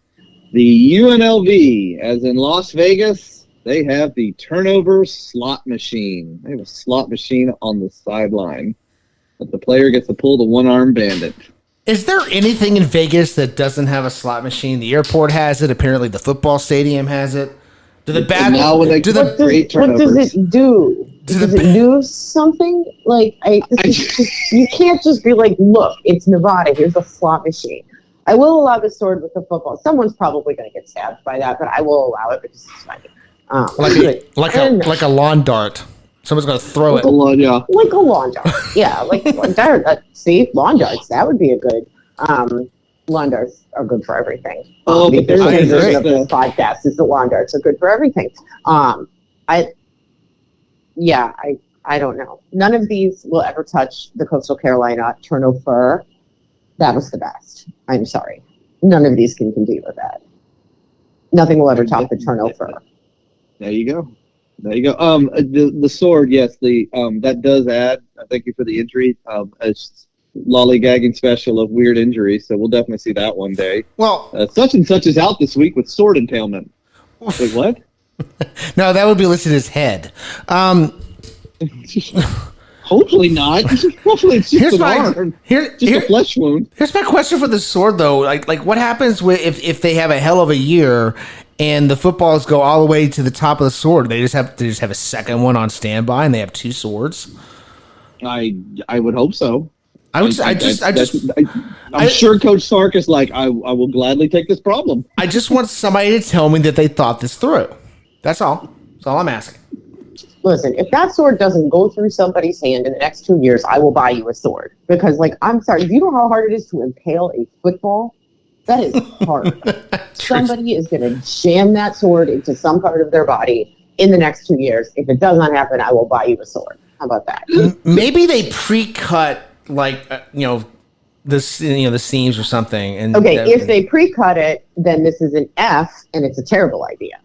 the UNLV, as in Las Vegas, they have the turnover slot machine. They have a slot machine on the sideline that the player gets to pull the one-arm bandit. Is there anything in Vegas that doesn't have a slot machine? The airport has it. Apparently, the football stadium has it. Do the bad? Now when they do the What great does turnovers. it do? To Does the it do something? Like, you can't just be like, look, it's Nevada. Here's a slot machine. I will allow the sword with the football. Someone's probably going to get stabbed by that, but I will allow it because it's funny. like a lawn dart? Someone's gonna throw it. Yeah. Like a lawn dart. Yeah, like lawn dart. See, lawn darts. That would be a good. Lawn darts are good for everything. Oh, but the I version agree. of this podcast is the lawn darts are good for everything. I don't know. None of these will ever touch the Coastal Carolina turnover. That was the best. I'm sorry. None of these can compete with that. Nothing will ever top the turnover. There you go. There you go. The sword, yes, that does add. Thank you for the injury. A lollygagging special of weird injuries, so we'll definitely see that one day. Well, Such and such is out this week with sword impalement. Wait, what? no, that would be listed as head. Hopefully not. Hopefully it's just Here's an my arm. here, Just a flesh wound. here's my question for the sword though. Like what happens if they have a hell of a year and the footballs go all the way to the top of the sword? They just have a second one on standby and they have two swords. I would hope so. I'm sure Coach Sark is like, I will gladly take this problem. I just want somebody to tell me that they thought this through. That's all. That's all I'm asking. Listen, if that sword doesn't go through somebody's hand in the next 2 years, I will buy you a sword. Because, I'm sorry, do you know how hard it is to impale a football? That is hard. Somebody is going to jam that sword into some part of their body in the next 2 years. If it does not happen, I will buy you a sword. How about that? Maybe they pre-cut the seams or something. And Okay, if they pre-cut it, then this is an F, and it's a terrible idea.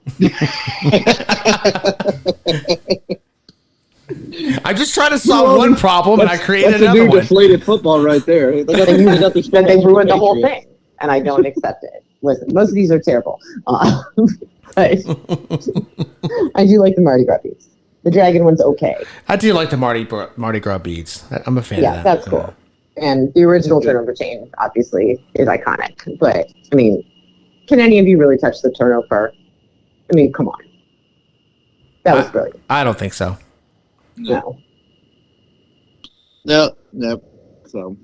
I'm just trying to solve one problem, and I created that's a another new one. deflated football right there. They gotta use it at the Then they ruined the whole Patriots. thing, and I don't accept it. Listen, most of these are terrible. But I do like the Mardi Gras beads. The dragon one's okay. I do like the Mardi Gras beads. I'm a fan of Yeah, that. that's cool. And the original turnover chain, obviously, is iconic. But, I mean, can any of you really touch the turnover? I mean, come on. That was brilliant. I don't think so. No. No. So,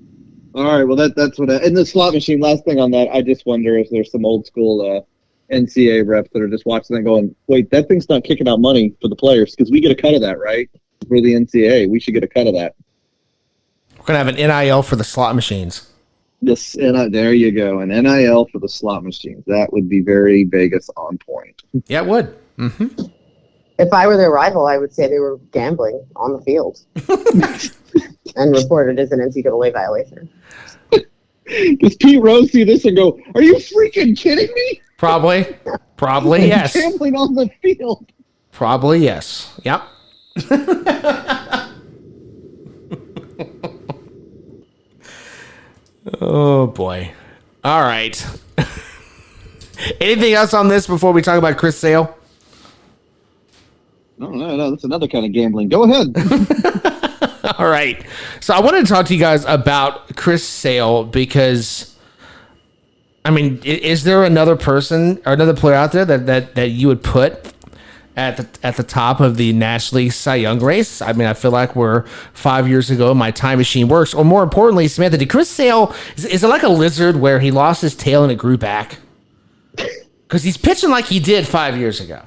all right. Well, that's what. And the slot machine. Last thing on that, I just wonder if there's some old school NCAA reps that are just watching and going, "Wait, that thing's not kicking out money for the players because we get a cut of that, right? We're the NCAA. We should get a cut of that." We're gonna have an NIL for the slot machines. This and there you go, an NIL for the slot machines. That would be very Vegas on point. Yeah, it would. Mm-hmm. If I were their rival, I would say they were gambling on the field and report it as an NCAA violation. Does Pete Rose see this and go, "Are you freaking kidding me? Probably, yes. Gambling on the field." Probably yes. Yep. Oh boy. All right. Anything else on this before we talk about Chris Sale? No. That's another kind of gambling. Go ahead. All right. So I wanted to talk to you guys about Chris Sale because, I mean, is there another person or another player out there that you would put at the top of the National League Cy Young race? I mean, I feel like we're 5 years ago. My time machine works. Or more importantly, Samantha, did Chris Sale, is it like a lizard where he lost his tail and it grew back? Because he's pitching like he did 5 years ago.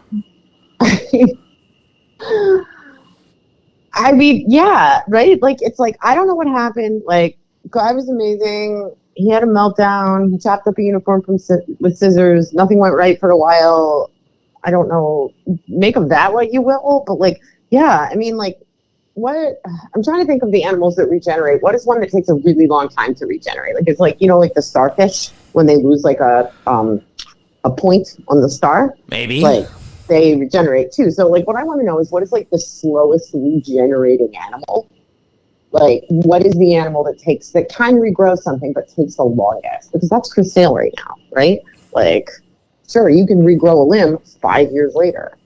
I mean, yeah, right? Like, it's like, I don't know what happened. Like, guy was amazing. He had a meltdown. He chopped up a uniform with scissors. Nothing went right for a while. I don't know. Make of that what you will. But, like, yeah, I mean, like, what? I'm trying to think of the animals that regenerate. What is one that takes a really long time to regenerate? Like, it's like, you know, like the starfish when they lose, like, a point on the star. Maybe. Like, they regenerate too. So like what I want to know is what is like the slowest regenerating animal? Like what is the animal that can regrow something but takes the longest? Because that's Chris Sale right now, right? Like sure, you can regrow a limb 5 years later.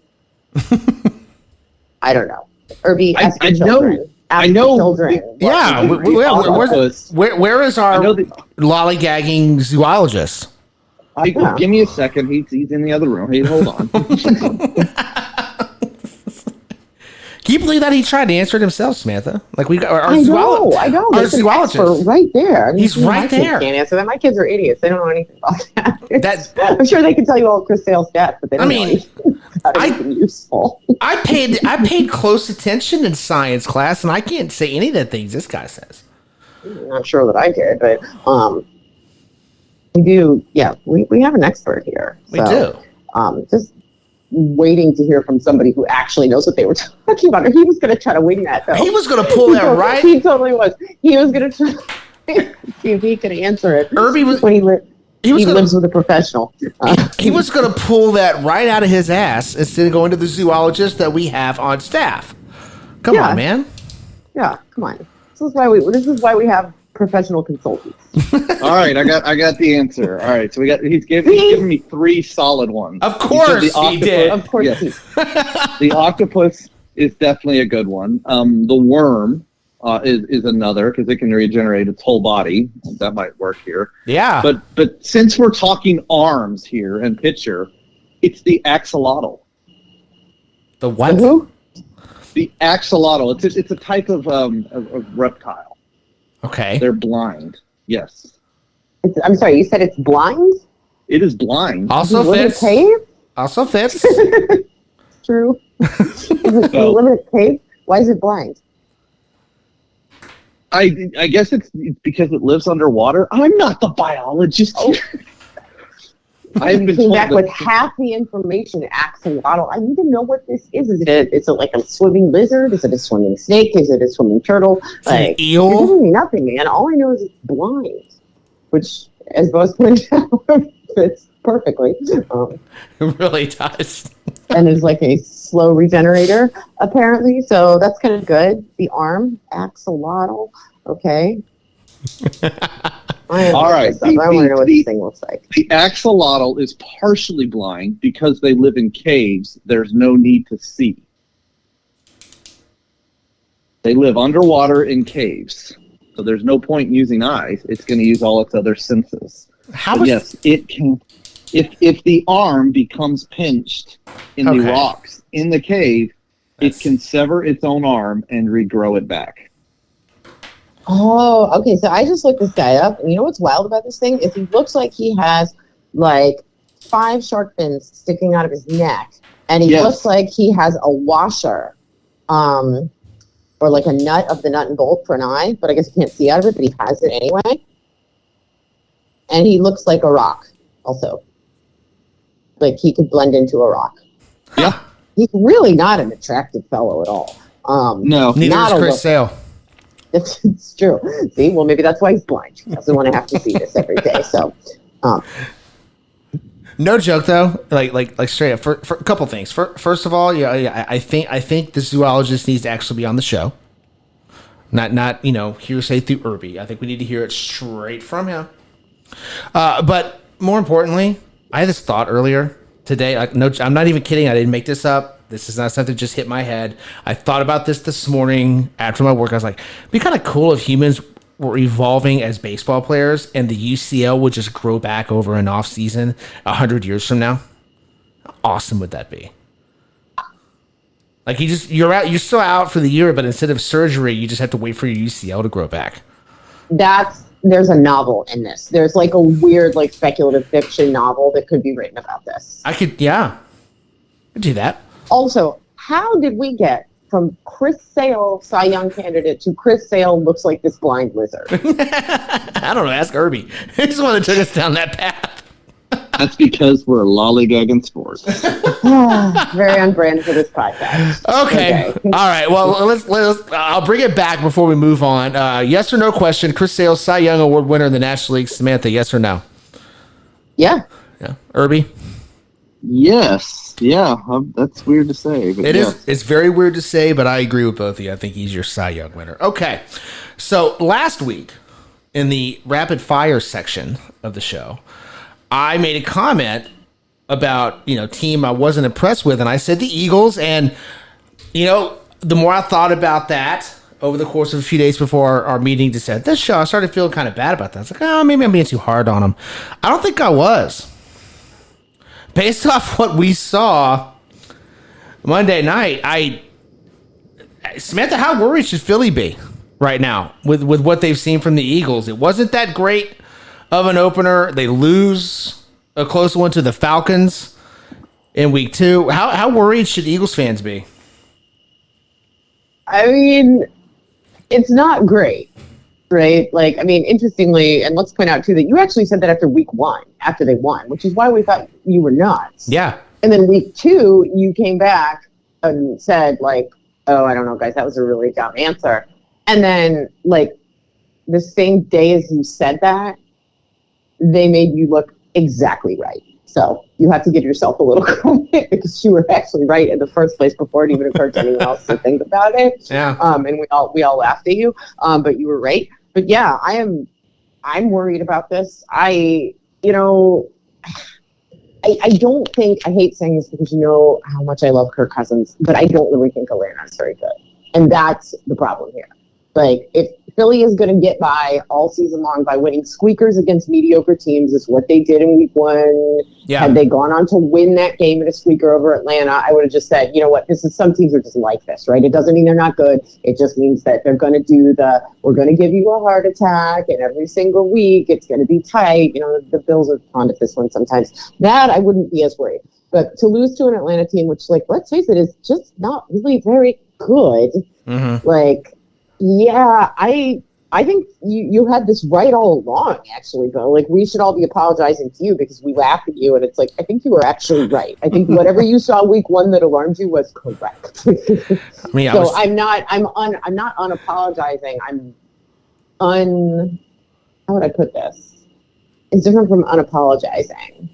I don't know. Irby, ask your children. I know. Children. Yeah. Where is our lollygagging zoologist? Give me a second. He's in the other room. Hey, hold on. Can you believe that he tried to answer it himself, Samantha? Like we got our I know. Our There's an zoologist expert right there. I mean, He's right my kids there. Can't answer that. My kids are idiots. They don't know anything about that. That- I'm sure they can tell you all Chris Sale's stats, but they don't know mean, anything about anything useful. I paid close attention in science class, and I can't say any of the things this guy says. I'm not sure that I did, but we do. Yeah, we have an expert here. We do. Just waiting to hear from somebody who actually knows what they were talking about. Or he was going to try to wing that, though. He was going to pull that right. He totally was. He was going to try to see if he could answer it. Irby was. When he gonna, lives with a professional. He was going to pull that right out of his ass instead of going to the zoologist that we have on staff. Come on, man. Yeah, come on. This is why we have professional consultants. All right, I got the answer. All right, so he's given me three solid ones. Of course he did. Of course yes. he did. The octopus is definitely a good one. The worm is another because it can regenerate its whole body. That might work here. Yeah. But since we're talking arms here and pitcher, it's the axolotl. The what? Who? The axolotl. It's a type of reptile. Okay. They're blind. Yes. I'm sorry, you said it's blind? It is blind. Also Does it live in a fits. cave? Also fits. True. Does it live in a cave? Why is it blind? I guess it's because it lives underwater. I'm not the biologist here. I've been Came told back that- with half the information. Axolotl. I need to know what this is. Is it like a swimming lizard? Is it a swimming snake? Is it a swimming turtle? An You're eel. giving me nothing, man. All I know is it's blind, which, as Bo's pointed out, fits perfectly. It really does. And is like a slow regenerator, apparently. So that's kind of good. The arm, axolotl. Okay. All right. I want to know what this thing looks like. The axolotl is partially blind because they live in caves. There's no need to see. They live underwater in caves. So there's no point in using eyes. It's going to use all its other senses. How But was yes, it can. If the arm becomes pinched in the Okay. rocks in the cave, it can sever its own arm and regrow it back. Oh, okay. So I just looked this guy up, and you know what's wild about this thing is he looks like he has like 5 shark fins sticking out of his neck, and he Yes. looks like he has a washer, or like a nut of the nut and bolt for an eye. But I guess you can't see out of it, but he has it anyway. And he looks like a rock, also. Like he could blend into a rock. Yeah. He's really not an attractive fellow at all. No. neither not is a Chris look. Sale. It's true. See, well, maybe that's why he's blind. He doesn't want to have to see this every day. So, No joke though. Like straight up for a couple things. First of all, I think the zoologist needs to actually be on the show. Not hearsay through Irby. I think we need to hear it straight from him. But more importantly, I had this thought earlier today. Like, no, I'm not even kidding. I didn't make this up. This is not something that just hit my head. I thought about this morning after my work. I was like, it'd be kind of cool if humans were evolving as baseball players and the UCL would just grow back over an off season 100 years from now. How awesome would that be? Like you're still out for the year, but instead of surgery, you just have to wait for your UCL to grow back. There's a novel in this. There's like a weird, like speculative fiction novel that could be written about this. I'd do that. Also, how did we get from Chris Sale, Cy Young candidate, to Chris Sale looks like this blind lizard? I don't know. Ask Irby. He's the one that took us down that path. That's because we're lollygagging sports. Very on brand for this podcast. Okay. All right. Well, let's. I'll bring it back before we move on. Yes or no question. Chris Sale, Cy Young Award winner in the National League. Samantha, yes or no? Yeah. Irby? Yes. Yeah. That's weird to say. But it is. It's very weird to say, but I agree with both of you. I think he's your Cy Young winner. Okay. So last week in the rapid fire section of the show, I made a comment about, team I wasn't impressed with, and I said the Eagles. And, the more I thought about that over the course of a few days before our meeting to set this show, I started feeling kind of bad about that. I was like, maybe I'm being too hard on them. I don't think I was. Based off what we saw Monday night, Samantha, how worried should Philly be right now with what they've seen from the Eagles? It wasn't that great of an opener. They lose a close one to the Falcons in week 2. How worried should Eagles fans be? I mean, it's not great, right? Like, I mean, interestingly, and let's point out too that you actually said that after week 1, after they won, which is why we thought you were nuts. Yeah. And then week 2, you came back and said like, oh, I don't know, guys, that was a really dumb answer. And then like the same day as you said that, they made you look exactly right. So you have to give yourself a little credit because you were actually right in the first place before it even occurred to anyone else to think about it. Yeah. And we all laughed at you. But you were right. But yeah, I'm worried about this. I don't think, I hate saying this because you know how much I love Kirk Cousins, but I don't really think Atlanta's very good. And that's the problem here. Like, if Philly is going to get by all season long by winning squeakers against mediocre teams, is what they did in week 1. Yeah. Had they gone on to win that game in a squeaker over Atlanta, I would have just said, you know what, some teams are just like this, right? It doesn't mean they're not good. It just means that they're going to do we're going to give you a heart attack, and every single week it's going to be tight. The Bills are fond of this one sometimes. That I wouldn't be as worried. But to lose to an Atlanta team, which, like, let's face it, is just not really very good, like, yeah, I think you had this right all along, actually, Bill. Like, we should all be apologizing to you because we laughed at you, and it's like, I think you were actually right. I think whatever you saw week 1 that alarmed you was correct. I'm not unapologizing. How would I put this? It's different from unapologizing.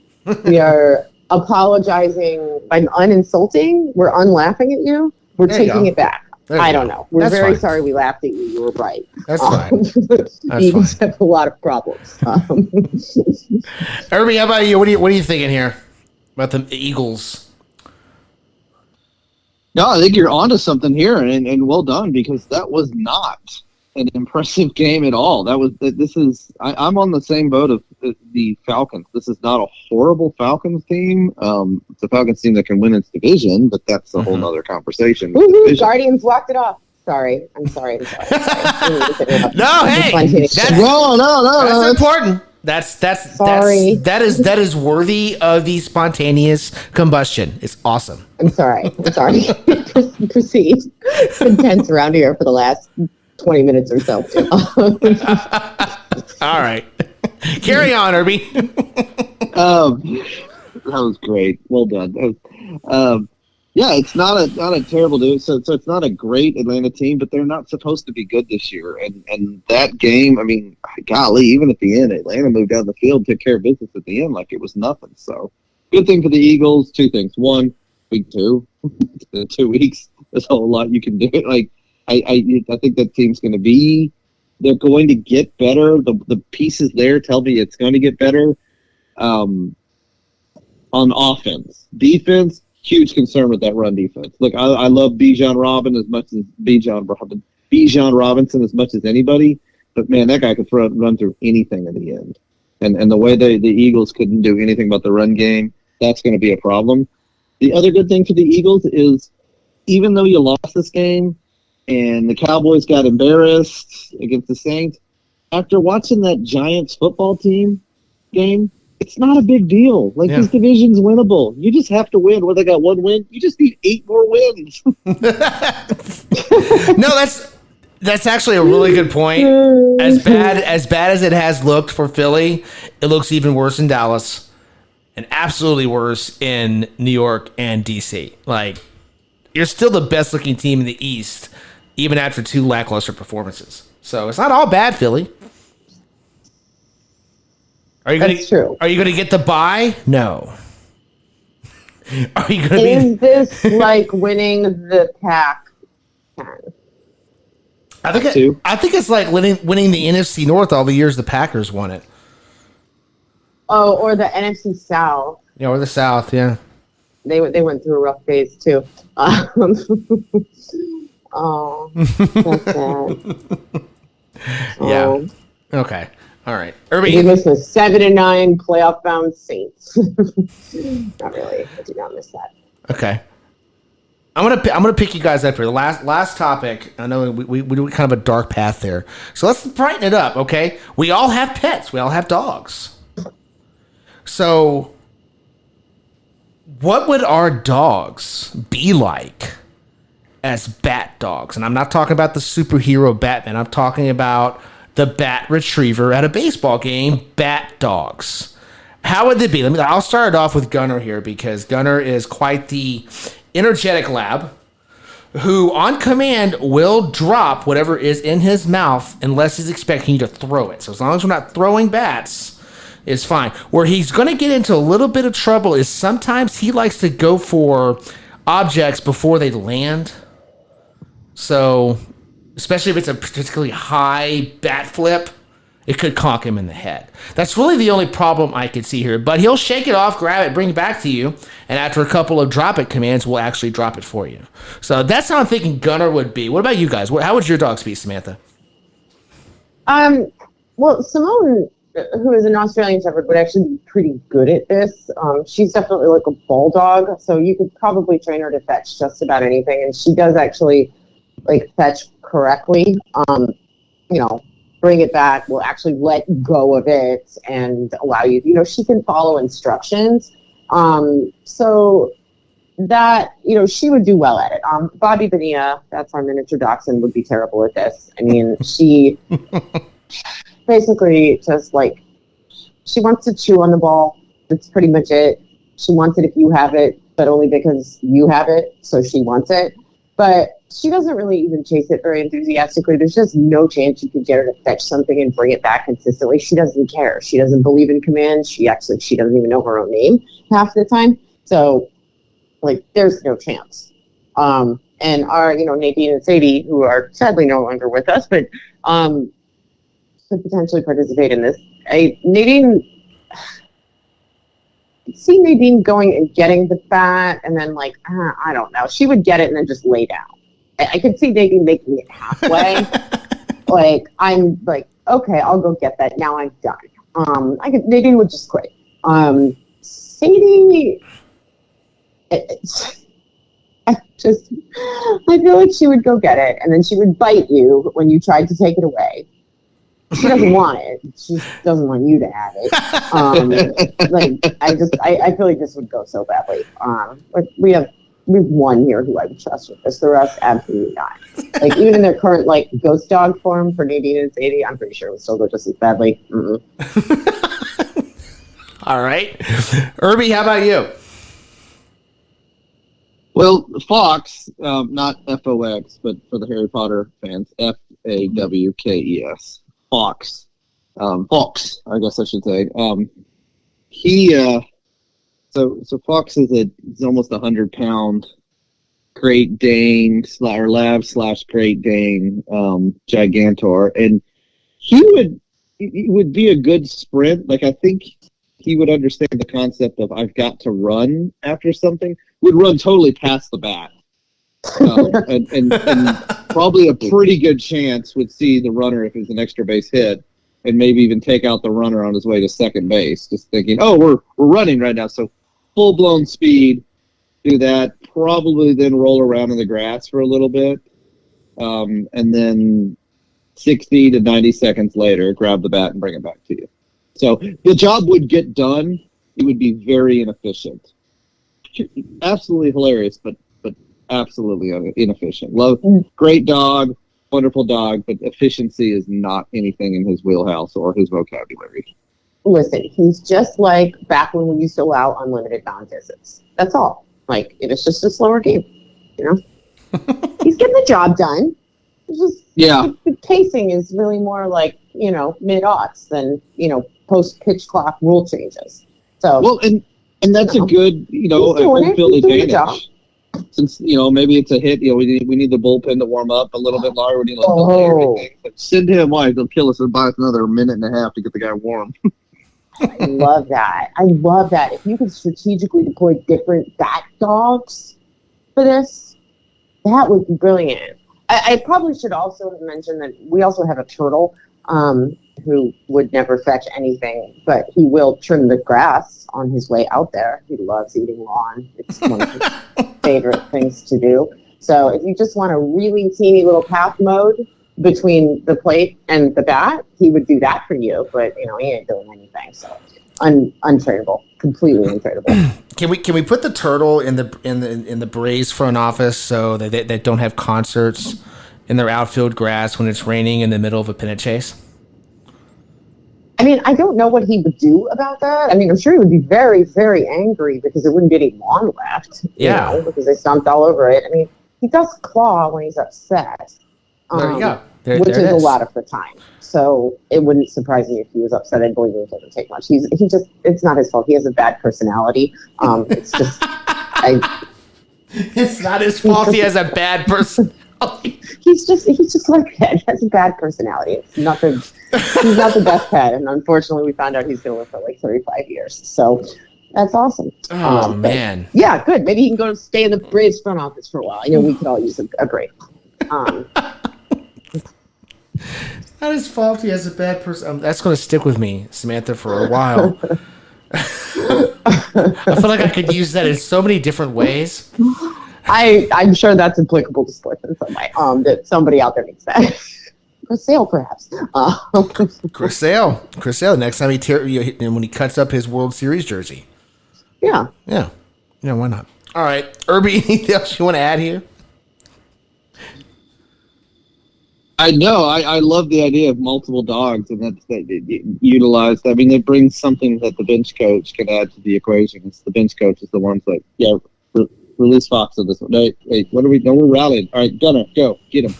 We are apologizing by uninsulting. We're unlaughing at you. We're taking it back. I don't know. We're very sorry we laughed at you. You were right. That's fine. The Eagles have a lot of problems. Irby, how about you? What are you thinking here about the Eagles? No, I think you're onto something here, and well done, because that was not an impressive game at all. I'm on the same boat of the Falcons. This is not a horrible Falcons team. It's a Falcons team that can win its division, but that's a whole other conversation. Guardians walked it off. I'm sorry. No, hey, that's important. That's sorry. That is worthy of the spontaneous combustion. It's awesome. I'm sorry. Proceed. It's been tense around here for the last 20 minutes or so. All right. Carry on, Irby. That was great. Well done. Yeah, it's not a terrible dude. So it's not a great Atlanta team, but they're not supposed to be good this year. And that game, I mean, golly, even at the end, Atlanta moved down the field, took care of business at the end like it was nothing. So Good thing for the Eagles, two things. One, week 2, in 2 weeks, there's a whole lot you can do. Like, I think that team's going to be, they're going to get better. The pieces there tell me it's going to get better on offense. Defense, huge concern with that run defense. Look, I love Bijan Robinson as much as anybody, but man, that guy could run through anything in the end. And the way the Eagles couldn't do anything about the run game, that's going to be a problem. The other good thing for the Eagles is, even though you lost this game and the Cowboys got embarrassed against the Saints, after watching that Giants football team game, it's not a big deal. Like, this division's winnable. You just have to win. Well, they got 1 win. You just need 8 more wins. No, that's actually a really good point. As bad as it has looked for Philly, it looks even worse in Dallas, and absolutely worse in New York and DC. Like, you're still the best looking team in the East, even after 2 lackluster performances. So it's not all bad, Philly. That's true. Are you going to get the bye? No. Are you going to Is this like winning the Pac-10? I think it's like winning the NFC North all the years the Packers won it. Oh, or the NFC South. Yeah, or the South, yeah. They went through rough days too. Oh, that's sad. Yeah. Okay. All right. Irby, you missed the 7-9 playoff-bound Saints. Not really. I did not miss that. Okay. I'm gonna pick you guys up here. The last topic. I know we do kind of a dark path there, so let's brighten it up. Okay. We all have pets. We all have dogs. So, what would our dogs be like as bat dogs? And I'm not talking about the superhero Batman. I'm talking about the bat retriever at a baseball game, bat dogs. How would they be? I'll start it off with Gunner here, because Gunner is quite the energetic lab who, on command, will drop whatever is in his mouth unless he's expecting you to throw it. So as long as we're not throwing bats, it's fine. Where he's going to get into a little bit of trouble is sometimes he likes to go for objects before they land. So, especially if it's a particularly high bat flip, it could conk him in the head. That's really the only problem I could see here. But he'll shake it off, grab it, bring it back to you, and after a couple of drop it commands, we'll actually drop it for you. So that's how I'm thinking Gunner would be. What about you guys? How would your dogs be, Samantha? Well, Simone, who is an Australian Shepherd, would actually be pretty good at this. She's definitely like a bulldog, so you could probably train her to fetch just about anything, and she does actually like fetch correctly. Bring it back, will actually let go of it and allow you, she can follow instructions. So that, she would do well at it. Bobby Bonilla, that's our miniature dachshund, would be terrible at this. I mean, she basically just she wants to chew on the ball. That's pretty much it. She wants it if you have it, but only because you have it, so she wants it. But she doesn't really even chase it very enthusiastically. There's just no chance you could get her to fetch something and bring it back consistently. She doesn't care. She doesn't believe in command. She doesn't even know her own name half the time. So, there's no chance. And our, Nadine and Sadie, who are sadly no longer with us, but could potentially participate in this. See Nadine going and getting the bat, and then I don't know. She would get it and then just lay down. I could see Nadine making it halfway. I'm okay, I'll go get that. Now I'm done. Nadine would just quit. Sadie, I feel like she would go get it, and then she would bite you when you tried to take it away. She doesn't want it. She doesn't want you to have it. I feel like this would go so badly. We have one here who I would trust with this. The rest, absolutely not. Even in their current ghost dog form for Nadine and Sadie, I'm pretty sure it would still go just as badly. All right, Irby, how about you? Well, Fox, not Fox, but for the Harry Potter fans, Fawkes. Fox, I guess I should say. He So Fox is almost 100-pound Great Dane or Lab / Great Dane Gigantor, and he would be a good sprint. Like, I think he would understand the concept of I've got to run after something. Would run totally past the bat, and probably a pretty good chance would see the runner if it was an extra base hit, and maybe even take out the runner on his way to second base. Just thinking, oh, we're running right now, so full blown speed. Do that. Probably then roll around in the grass for a little bit, and then 60 to 90 seconds later, grab the bat and bring it back to you. So the job would get done. It would be very inefficient. Absolutely hilarious, but absolutely inefficient. Great dog, wonderful dog, but efficiency is not anything in his wheelhouse or his vocabulary. Listen, he's just like back when we used to allow unlimited non-visits. That's all. Like, it's just a slower game, you know? He's getting the job done. It's just, the pacing is really more like, you know, mid-aughts than, you know, post-pitch clock rule changes. So, well, and that's a good, you know, home field advantage. Since, you know, maybe it's a hit, you know, we need the bullpen to warm up a little bit longer. We need everything. But send him wide. They'll kill us and buy us another minute and a half to get the guy warm. I love that. I love that. If you could strategically deploy different bat dogs for this, that would be brilliant. I probably should also mention that we also have a turtle who would never fetch anything, but he will trim the grass on his way out there. He loves eating lawn. It's one of his favorite things to do. So if you just want a really teeny little path mode between the plate and the bat, he would do that for you. But, you know, he ain't doing anything. So untradeable, completely untradeable. Can we put the turtle in the Braves front office so they don't have concerts in their outfield grass when it's raining in the middle of a pennant chase? I mean, I don't know what he would do about that. I mean, I'm sure he would be very, very angry because there wouldn't be any lawn left. Yeah. You know, because they stomped all over it. I mean, he does claw when he's upset. There you go. Which is a lot of the time. So it wouldn't surprise me if he was upset. I believe it doesn't take much. It's not his fault. He has a bad personality. It's just, it's not his fault. He has a bad personality. He's just like that. He has a bad personality. He's not the best pet. And unfortunately, we found out he's going to live for like 35 years. So that's awesome. Oh, man. Yeah, good. Maybe he can go stay in the Braves front office for a while. You know, we could all use a break. Not his fault. He has a bad person. That's going to stick with me, Samantha, for a while. I feel like I could use that in so many different ways. I'm sure that's applicable to sports in some way. That somebody out there needs that. Chris Sale, perhaps. Chris Sale. Next time when he cuts up his World Series jersey. Yeah. Why not? All right, Irby. Anything else you want to add here? I know. I love the idea of multiple dogs, and that utilized. I mean, it brings something that the bench coach can add to the equation. It's the bench coach is the ones like, release Fox on this one. Hey, what are we? No, we're rallying. All right, Gunner, go get him.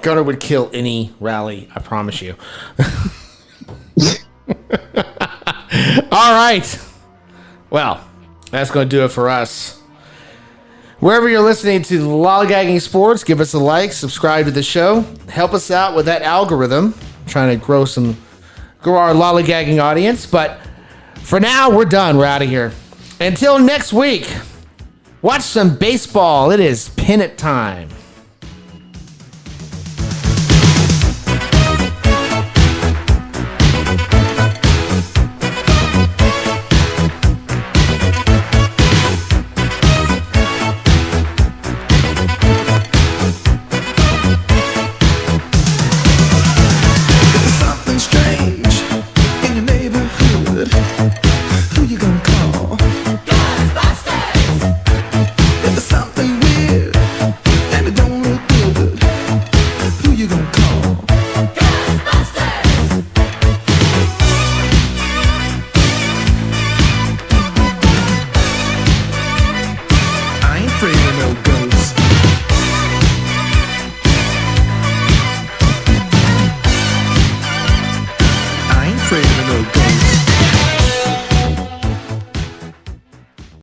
Gunner would kill any rally. I promise you. All right. Well, that's going to do it for us. Wherever you're listening to Lollygagging Sports, give us a like, subscribe to the show, help us out with that algorithm. I'm trying to grow our lollygagging audience. But for now, we're done. We're out of here. Until next week, watch some baseball. It is pennant time.